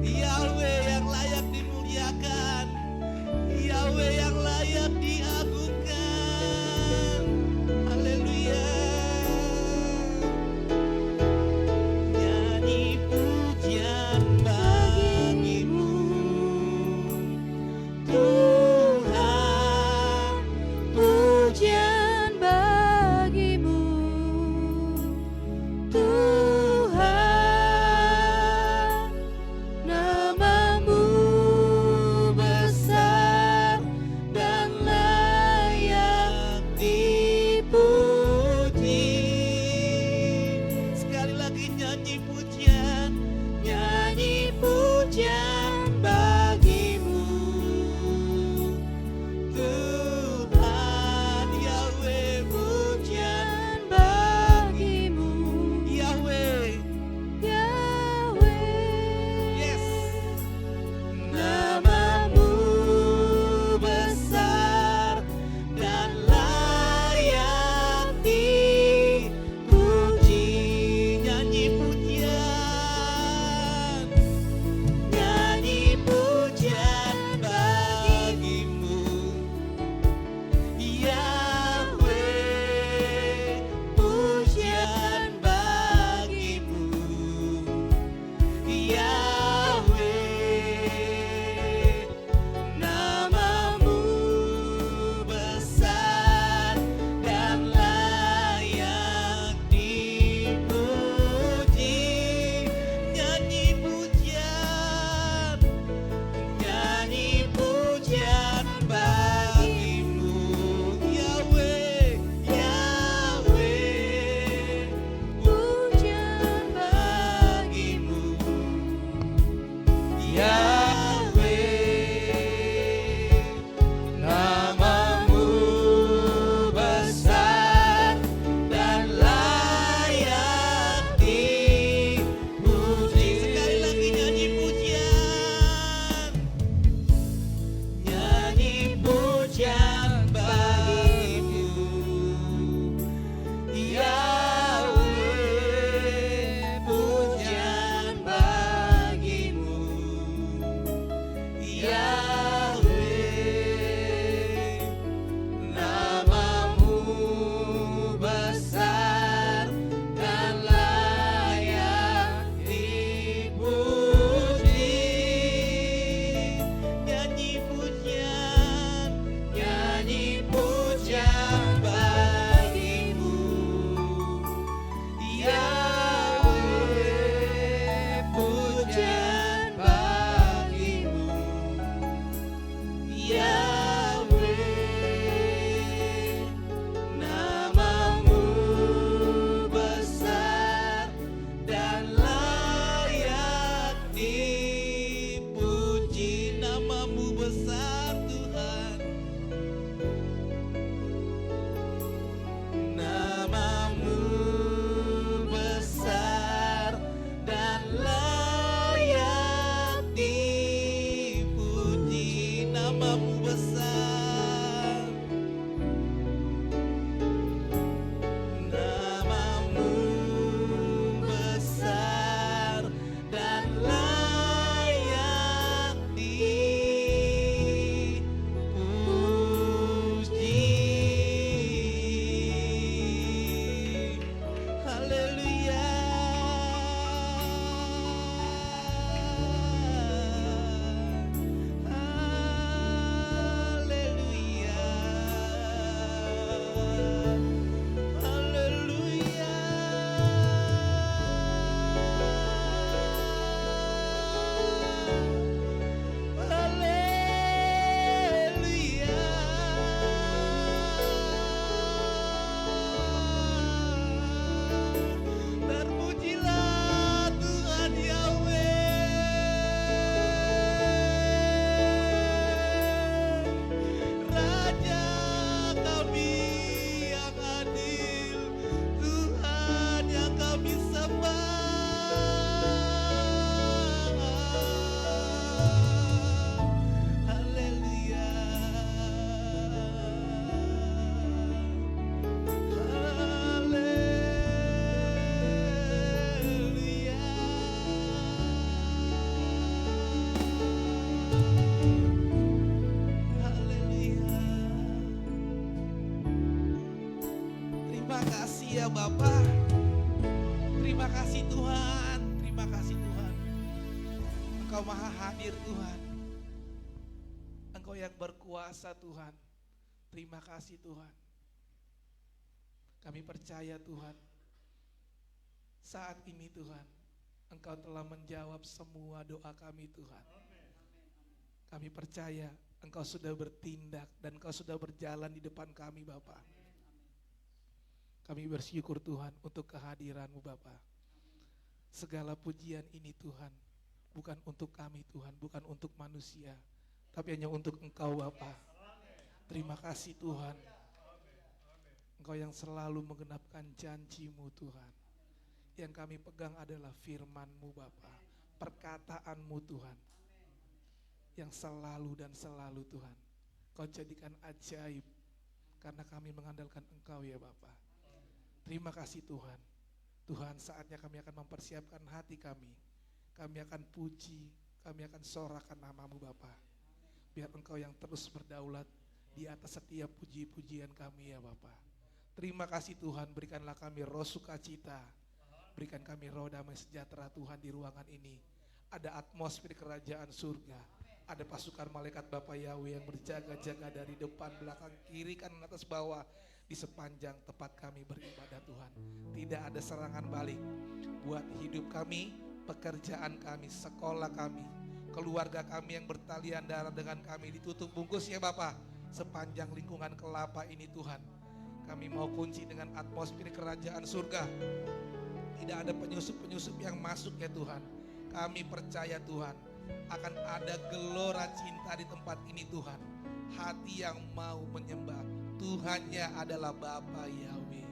Yahweh yang layak dimuliakan, Yahweh yang layak diagungkan. Haleluya. Nyanyi pujian bagimu, Tuhan, Pujian bagimu, Tuhan, namamu besar dan layak dipuji. Sekali lagi nyanyi pujian bagimu, Tuhan. Yahweh, pujian bagimu, Yahweh. Yahweh. Yes. Namamu besar dan layak dipuji. Nyanyi pujian Terima kasih Tuhan, terima kasih Tuhan. Engkau maha hadir Tuhan. Engkau yang berkuasa Tuhan. Terima kasih Tuhan. Kami percaya Tuhan, saat ini Tuhan, Engkau telah menjawab semua doa kami Tuhan. Kami percaya Engkau sudah bertindak dan Engkau sudah berjalan di depan kami Bapa. Kami bersyukur Tuhan untuk kehadiran-Mu Bapa. Segala pujian ini Tuhan, bukan untuk kami Tuhan, bukan untuk manusia, tapi hanya untuk Engkau Bapa. Terima kasih Tuhan. Engkau yang selalu menggenapkan janji-Mu Tuhan. Yang kami pegang adalah firman-Mu Bapa, perkataan-Mu Tuhan. Yang selalu dan selalu Tuhan, Kau jadikan ajaib, karena kami mengandalkan Engkau ya Bapa. Terima kasih Tuhan. Tuhan, saatnya kami akan mempersiapkan hati kami. Kami akan puji, kami akan sorakan nama-Mu Bapa. Biar Engkau yang terus berdaulat di atas setiap puji-pujian kami ya Bapa. Terima kasih Tuhan, berikanlah kami roh sukacita. Berikan kami roh damai sejahtera Tuhan di ruangan ini. Ada atmosfer kerajaan surga. Ada pasukan malaikat Bapa Yahweh yang berjaga-jaga dari depan, belakang, kiri, kanan, atas, bawah. Di sepanjang tempat kami beribadah Tuhan. Tidak ada serangan balik buat hidup kami, pekerjaan kami, sekolah kami, keluarga kami yang bertalian darah dengan kami. Ditutup bungkus ya Bapa, sepanjang lingkungan kelapa ini Tuhan. Kami mau kunci dengan atmosfer kerajaan surga. Tidak ada penyusup-penyusup yang masuk ya Tuhan. Kami percaya Tuhan, akan ada gelora cinta di tempat ini Tuhan. Hati yang mau menyembah Tuhannya adalah Bapa Yahweh.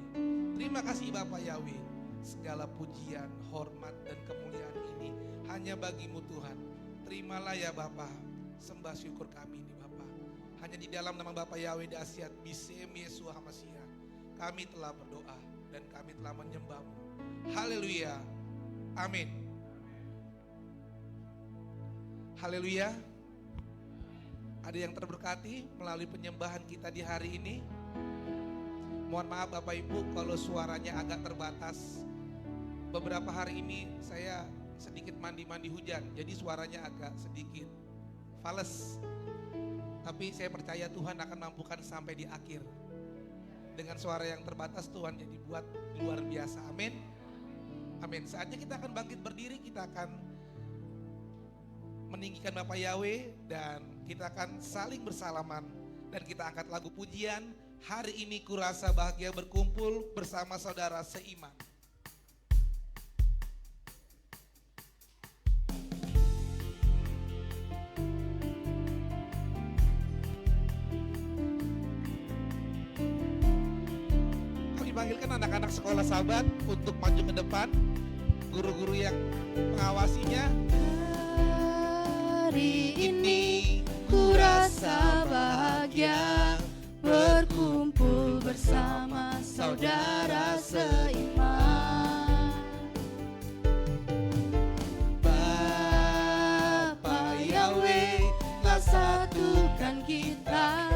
Terima kasih Bapa Yahweh. Segala pujian, hormat dan kemuliaan ini hanya bagi-Mu Tuhan. Terimalah ya Bapa sembah syukur kami ini Bapa. Hanya di dalam nama Bapa Yahweh dahsyat Bisem Yesus Hamasiah kami telah berdoa dan kami telah menyembah-Mu. Haleluya. Amin. Haleluya. Ada yang terberkati melalui penyembahan kita di hari ini. Mohon maaf Bapak Ibu kalau suaranya agak terbatas. Beberapa hari ini saya sedikit mandi-mandi hujan, jadi suaranya agak sedikit fales. Tapi saya percaya Tuhan akan mampukan sampai di akhir. Dengan suara yang terbatas Tuhan jadi buat luar biasa. Amin. Amin. Saatnya kita akan bangkit berdiri, kita akan meninggikan Bapa Yahweh dan kita akan saling bersalaman dan kita angkat lagu pujian. Hari ini kurasa bahagia berkumpul bersama saudara seiman. Kami panggilkan anak-anak sekolah Sahabat untuk maju ke depan. Guru-guru yang mengawasinya. Hari ini ku rasa bahagia berkumpul bersama saudara seiman. Bapa Yahweh telah satukan kita.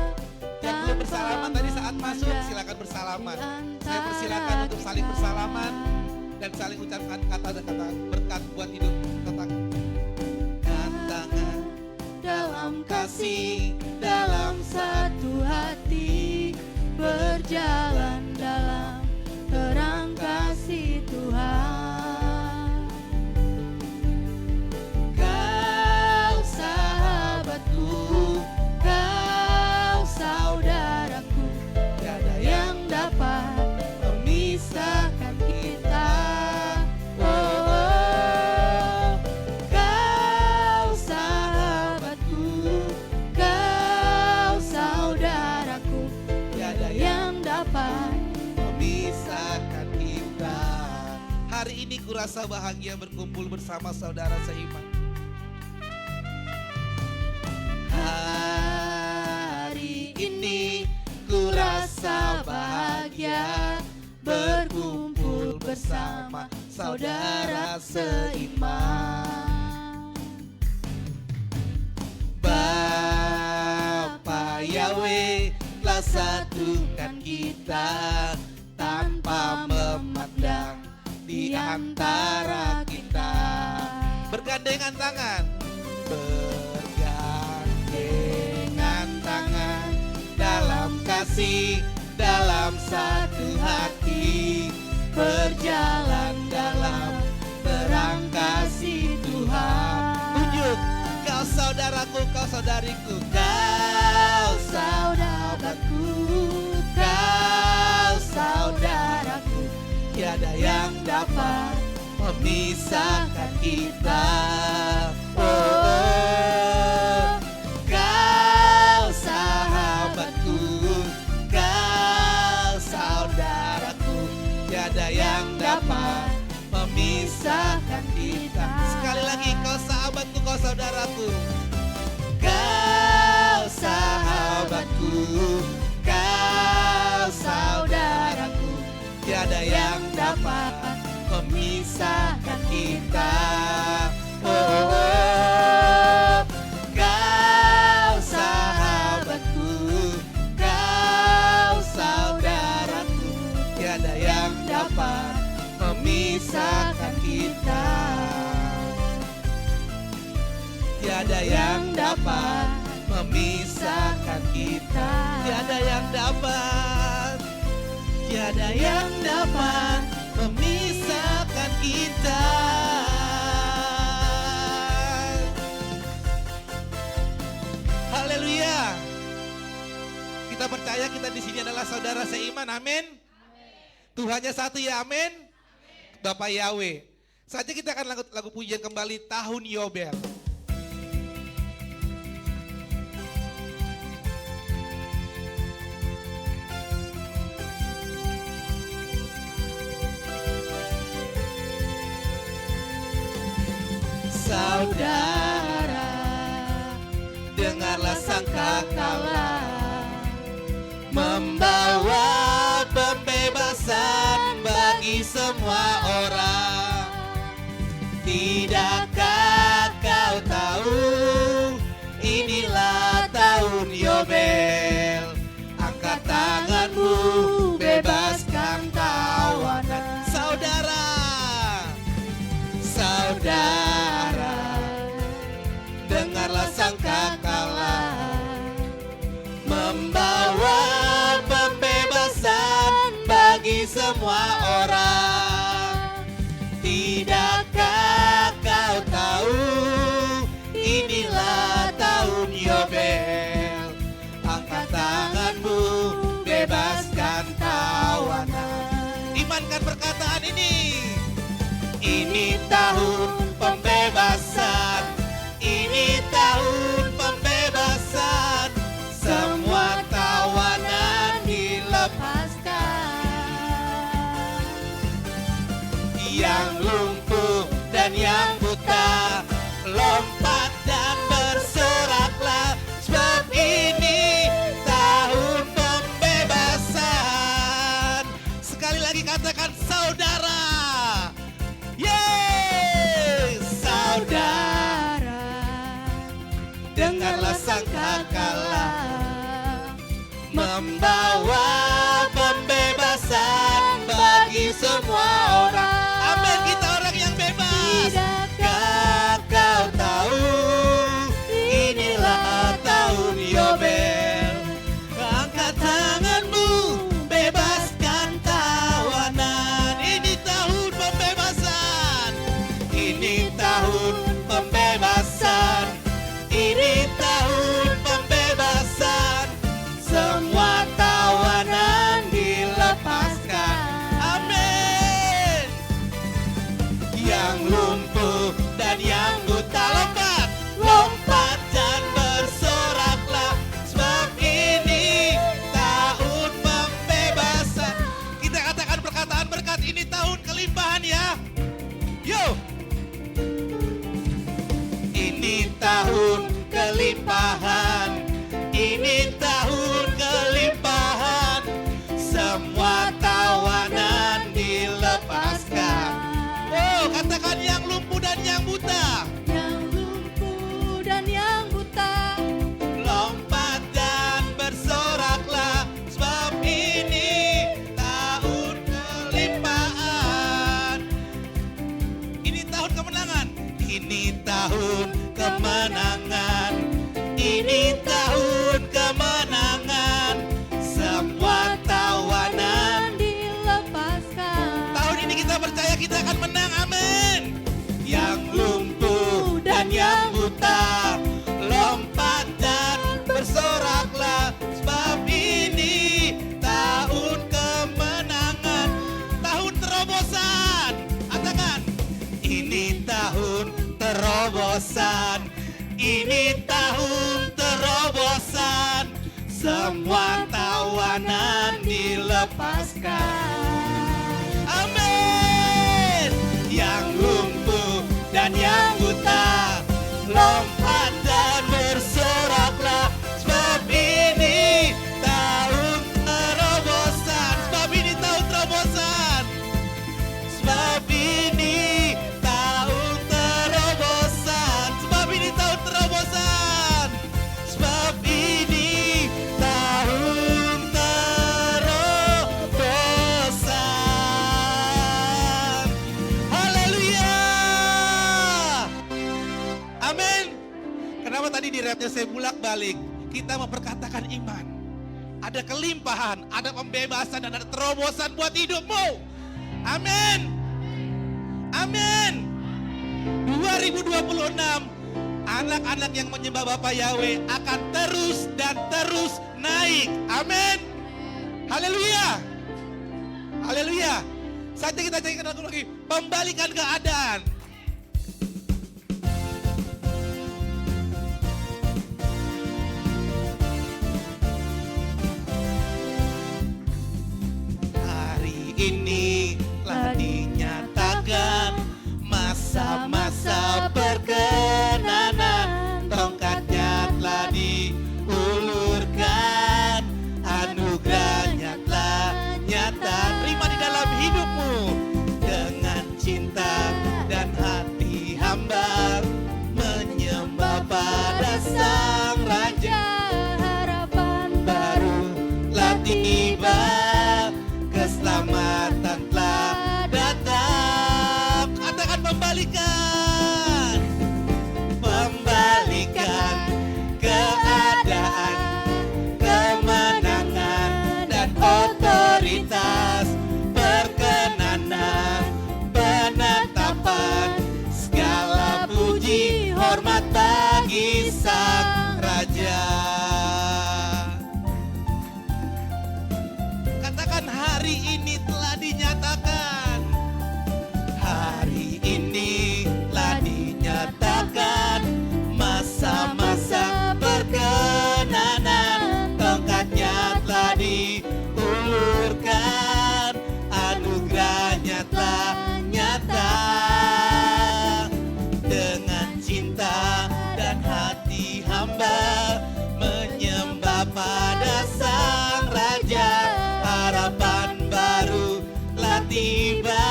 Yang belum bersalaman tadi saat masuk silakan bersalaman. Saya persilakan untuk saling bersalaman dan saling ucapkan kata dan kata berkat buat hidup tetangga. Dalam kasih, dalam satu hati, berjalan dalam terang kasih Tuhan. Kau sahabatku, kau saudaraku, tiada yang dapat memisahkan kita. Hari ini kurasa bahagia berkumpul bersama saudara seiman. Hari ini kurasa bahagia berkumpul bersama saudara seiman. Bapa Yahweh telah satukan kita tanpa memandang di di antara kita. Bergandengan tangan. Bergandengan tangan dalam kasih, dalam satu hati, berjalan dalam terang kasih Tuhan. Tunjuk, kau saudaraku, kau saudariku, kau saudaraku, kau saudaraku, tiada yang dapat memisahkan kita. Oh, kau sahabatku, kau saudaraku, tiada yang dapat memisahkan kita. Sekali lagi, kau sahabatku, kau saudaraku, kau sahabatku, kau saudaraku, tiada yang dapat memisahkan kita. Oh, kau sahabatku, kau saudaraku, tiada yang dapat memisahkan kita. Tiada yang dapat memisahkan kita. Tiada yang dapat, tiada yang dapat memisahkan kita. Haleluya. Kita percaya kita di sini adalah saudara seiman, amin. Tuhannya satu ya, amin. Bapak Yahweh. Saatnya kita akan lagu pujian kembali Tahun Yobel. Saudara, dengarlah sangkakala membawa pembebasan bagi semua orang. Tidakkah kau tahu inilah tahun Yobel? Angkat tanganmu, bebaskan tawanan. Saudara, saudara, dengarlah sangkakala membawa pembebasan bagi semua orang. Tidakkah kau tahu inilah tahun Yobel? Angkat tanganmu, bebaskan tawanan. Imankan perkataan ini. Ini tahun pembebasan, ini tahun pembebasan. Semua tawanan dilepaskan. Yang lumpuh dan yang buta, lompat dan bersoraklah, sebab ini tahun pembebasan. Sekali lagi katakan saudara. Yeay, saudara, dengarlah sangkakala membawa pembebasan bagi semua orang. Amin, kita orang yang bebas. Tidakkah kau tahu inilah tahun Yobel? Angkat tanganmu, bebaskan tawanan. Ini tahun pembebasan. Ini tahun pembebasan. Ini tahun pembebasan. Semua tawanan dilepaskan. Amin. Yang lumpuh dan yang buta, lompat, lompat dan bersoraklah, sebab ini tahun pembebasan. Kita katakan perkataan berkat, ini tahun kelimpahan ya. Yo. Ini tahun kelimpahan, ini tahun kelimpahan. Semua tawanan dilepaskan. Oh, katakan yang lumpuh dan yang buta. Yang lumpuh dan yang buta, Lompat dan bersoraklah, sebab ini tahun kelimpahan. kemenangan. Ini tahun kemenangan, semua tawanan dilepaskan. tahun ini kita percaya kita akan menang, amin. Yang lumpuh dan yang buta, lompat dan bersoraklah, sebab ini tahun kemenangan, tahun terobosan. Katakan, ini tahun terobosan, ini tahun terobosan, semua tawanan dilepaskan. Amin. Yang lumpuh dan yang buta, lompat dan bersoraklah, sebab ini tahun terobosan, sebab ini tahun terobosan, sebab ini tahun terobosan, sebab ini tahun terobosan, sebab ini tahun terobosan. Haleluya. Amin. Kenapa tadi di rapnya saya bolak-balik? Kita memperkatakan iman. Ada kelimpahan, ada pembebasan, dan ada terobosan buat hidupmu. Amin. Amin. 2026, anak-anak yang menyembah Bapa Yahweh akan terus dan terus naik. Amin. Haleluya. Haleluya. Saatnya kita cari lagu lagi, pembalikan keadaan. Hari ini telah dinyatakan masa-masa perkenanan, tongkatnya telah diulurkan, anugerahnya telah nyata. Terima di dalam hidupmu dengan cinta dan hati hamba, menyembah pada Sang Raja. Harapan Baru telah tiba, keselamatan telah datang. Katakan membalikan, membalikan keadaan, kemenangan dan otoritas, perkenanan, penetapan, segala puji hormat bagi Sang Raja. Katakan, hari ini telah dinyatakan. Hari ini telah dinyatakan masa-masa perkenanan, tongkatnya telah diulurkan, anugerahnya telah nyata. Dengan cinta dan hati hamba, menyembah pada Sang Raja. Harapan baru telah tiba,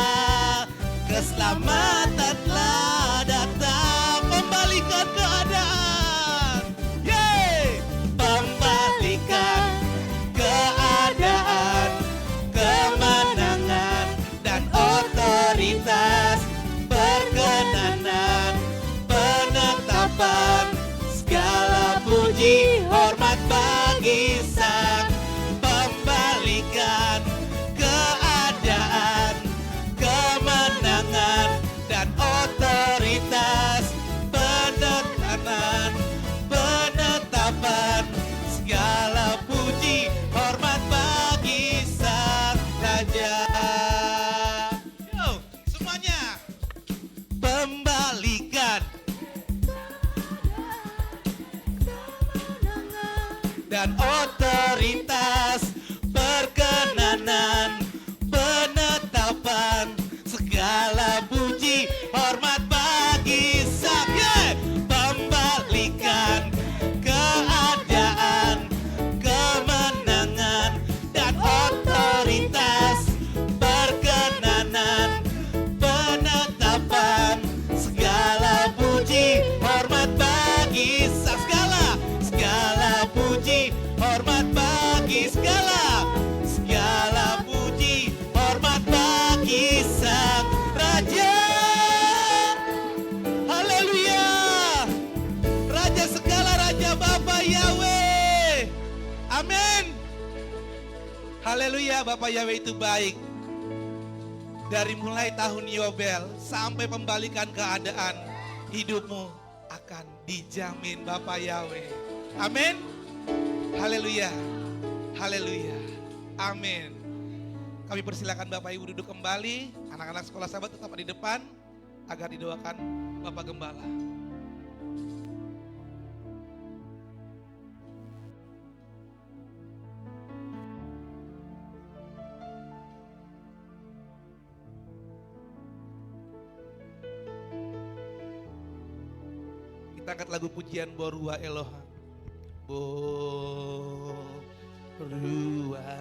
keselamatan telah datang. Pembalikan keadaan, yeay! Pembalikan keadaan, kemenangan dan otoritas, perkenanan, penetapan, segala puji hormat bagi Sang. Pembalikan keadaan, kemenangan dan otoritas, penekanan, penetapan, segala puji hormat bagi Sang Raja. Yo, semuanya. Pembalikan dan otoritas, perkenanan, penetapan, segala puji hormat bagi Sang. Yeah! Pembalikan keadaan, kemenangan dan otoritas, perkenanan, penetapan, segala puji hormat bagi Sang. Segala puji hormat bagi segala puji hormat bagi Sang Raja. Haleluya, Bapak Yahweh itu baik. Dari mulai tahun Yobel sampai pembalikan keadaan, hidupmu akan dijamin Bapak Yahweh. Amin. Haleluya. Haleluya. Amin. Kami persilakan Bapak Ibu duduk kembali. Anak-anak sekolah sahabat tetap di depan agar didoakan Bapak Gembala. Kita angkat lagu pujian Borua Eloha. Borua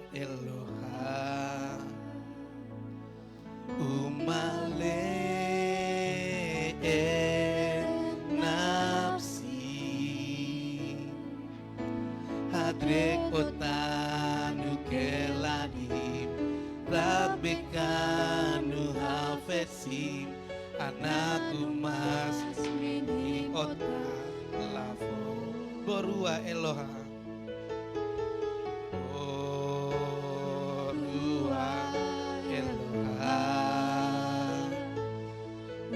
Eloha Umale nafsi Hadrek otanu keladim Rabbekanu hafesim Anakku mas mini ota lafo Borua Eloha Borua Eloha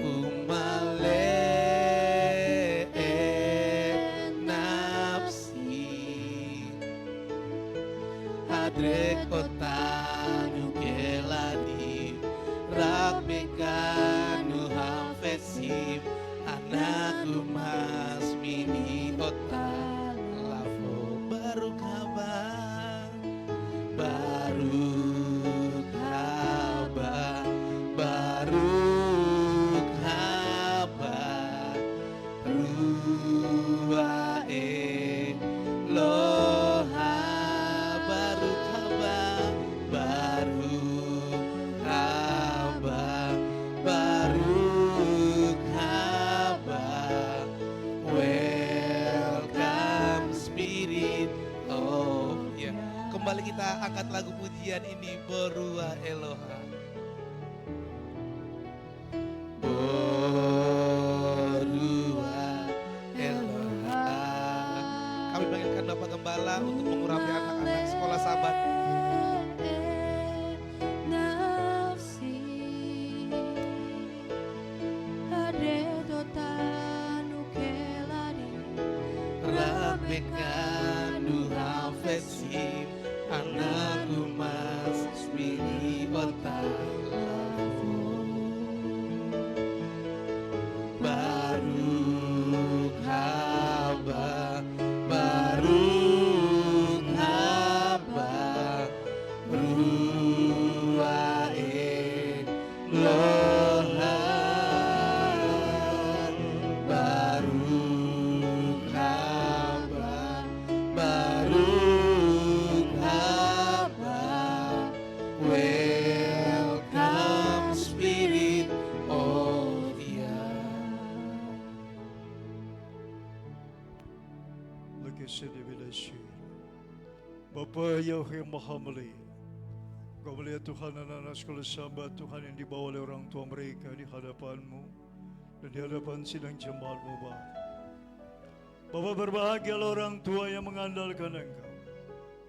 Umale nafsi Hadrek otanu keladim Rabbekanu hafesim Anakku mas mini ota lafo baru kabar baru kabar baru kabar Rua Eloha baru kabar baru kabar baru kabar welcome spirit oh ya kembali kita angkat lagu pujian ini Borua Eloha Borua Eloha kami panggilkan Bapak Gembala untuk mengurapi anak-anak sekolah sahabat Rabbekanu hafesim Anakku mas mini ota lafo baru kabar baru kabar Rua Eloha baru kabar baru kabar welcome spirit of Lagi sedih bila syir. Bapa Yahweh yang Maha Mulia, Kau melihat Tuhan anak-anak sekolah sahabat Tuhan yang dibawa oleh orang tua mereka di hadapan-Mu dan di hadapan sidang jemaat-Mu Bapa. Bapa berbahagialah orang tua yang mengandalkan Engkau.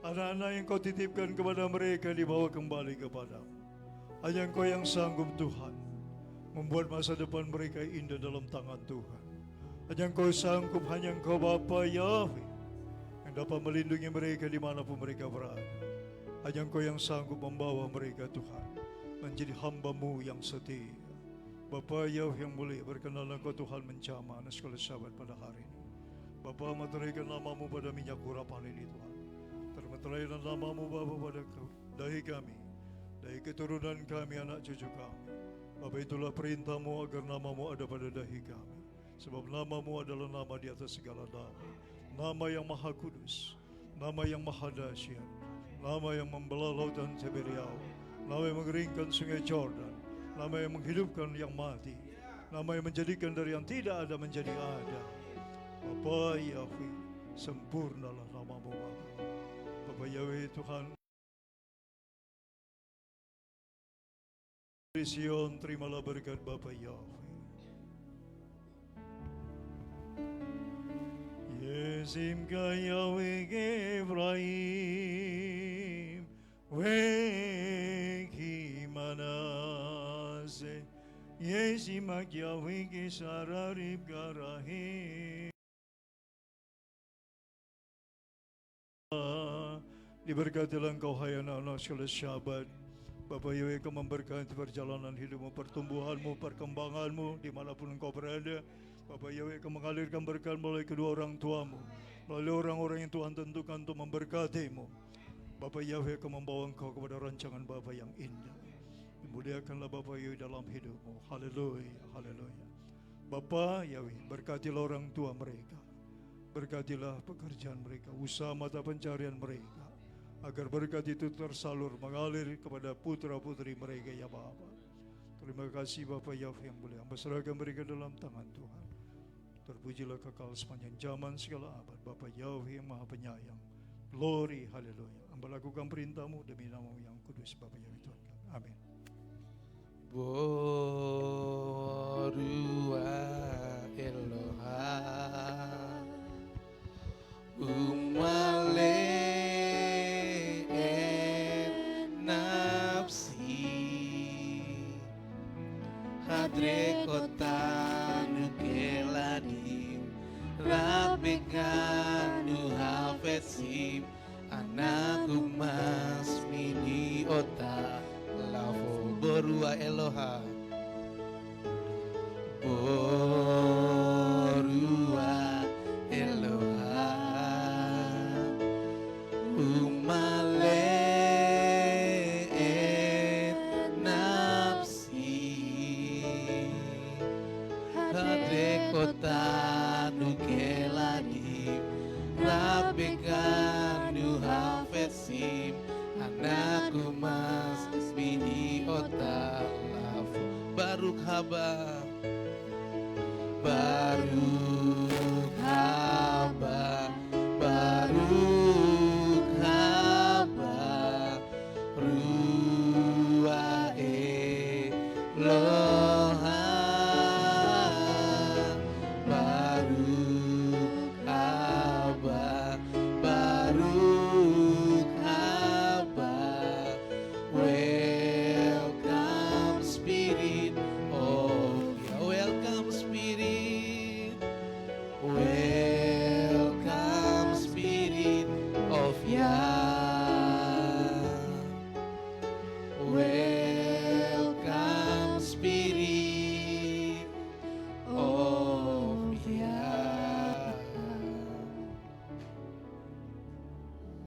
Anak-anak yang Kau titipkan kepada mereka dibawa kembali kepadamu. Hanya Engkau yang sanggup Tuhan membuat masa depan mereka indah dalam tangan Tuhan. Hanya Engkau sanggup, hanya Engkau Bapa Yahweh yang dapat melindungi mereka dimanapun mereka berada. Hanya Engkau yang sanggup membawa mereka Tuhan menjadi hamba-Mu yang setia. Bapa Yahweh yang mulia, berkenan Engkau Tuhan menjamah anak sekolah sahabat pada hari ini. Bapa, meteraikan nama-Mu pada minyak urapan ini Tuhan. Termeteraikan nama-Mu Bapa pada dahi kami, dahi keturunan kami, anak cucu kami. Bapa, itulah perintah-Mu agar nama-Mu ada pada dahi kami. Sebab nama-Mu adalah nama di atas segala nama. Nama yang maha kudus, nama yang maha dahsyat, nama yang membelah lautan Tiberias, nama yang mengeringkan sungai Jordan, nama yang menghidupkan yang mati, nama yang menjadikan dari yang tidak ada menjadi ada. Bapa Yahweh, sempurnalah nama-Mu Bapa. Bapa Yahweh Tuhan, di Sion terimalah berkat Bapa Yahweh. Yesim ka Yahweh Ephraim, Weki manase Yesi magya wiki sararib garahi. Diberkatilah engkau hai anak-anak sekalian Syabat. Bapak Yahweh, Kau memberkati perjalanan hidupmu, pertumbuhanmu, perkembanganmu dimanapun engkau berada. Bapak Yahweh, Kau mengalirkan berkat melalui kedua orang tuamu, melalui orang-orang yang Tuhan tentukan untuk memberkatimu. Bapak Yahweh, Kau membawa engkau kepada rancangan Bapa yang indah. Dimuliakanlah Bapak Yahweh dalam hidupmu. Haleluya, haleluya. Bapak Yahweh, berkatilah orang tua mereka. Berkatilah pekerjaan mereka, usaha mata pencarian mereka, agar berkat itu tersalur mengalir kepada putra-putri mereka ya Bapa. Terima kasih Bapak Yahweh yang mulia. Hamba serahkan mereka dalam tangan Tuhan. Terpujilah kekal sepanjang zaman segala abad Bapak Yahweh yang Maha Penyayang. Glory, haleluya. Hamba lakukan perintah-Mu demi nama-Mu yang kudus Bapak Yahweh Tuhan kami. Amin. Borua Eloha Umale nafsi Hadre kota nukeladim Rabekanu hafesim Anakku mas mini ota Lavo borua Eloha Borua Eloha Umale nafsi Hadre kota nukeladim Rabekanu hafesim Anakku mas bini otak lafu Baruk haba Baruk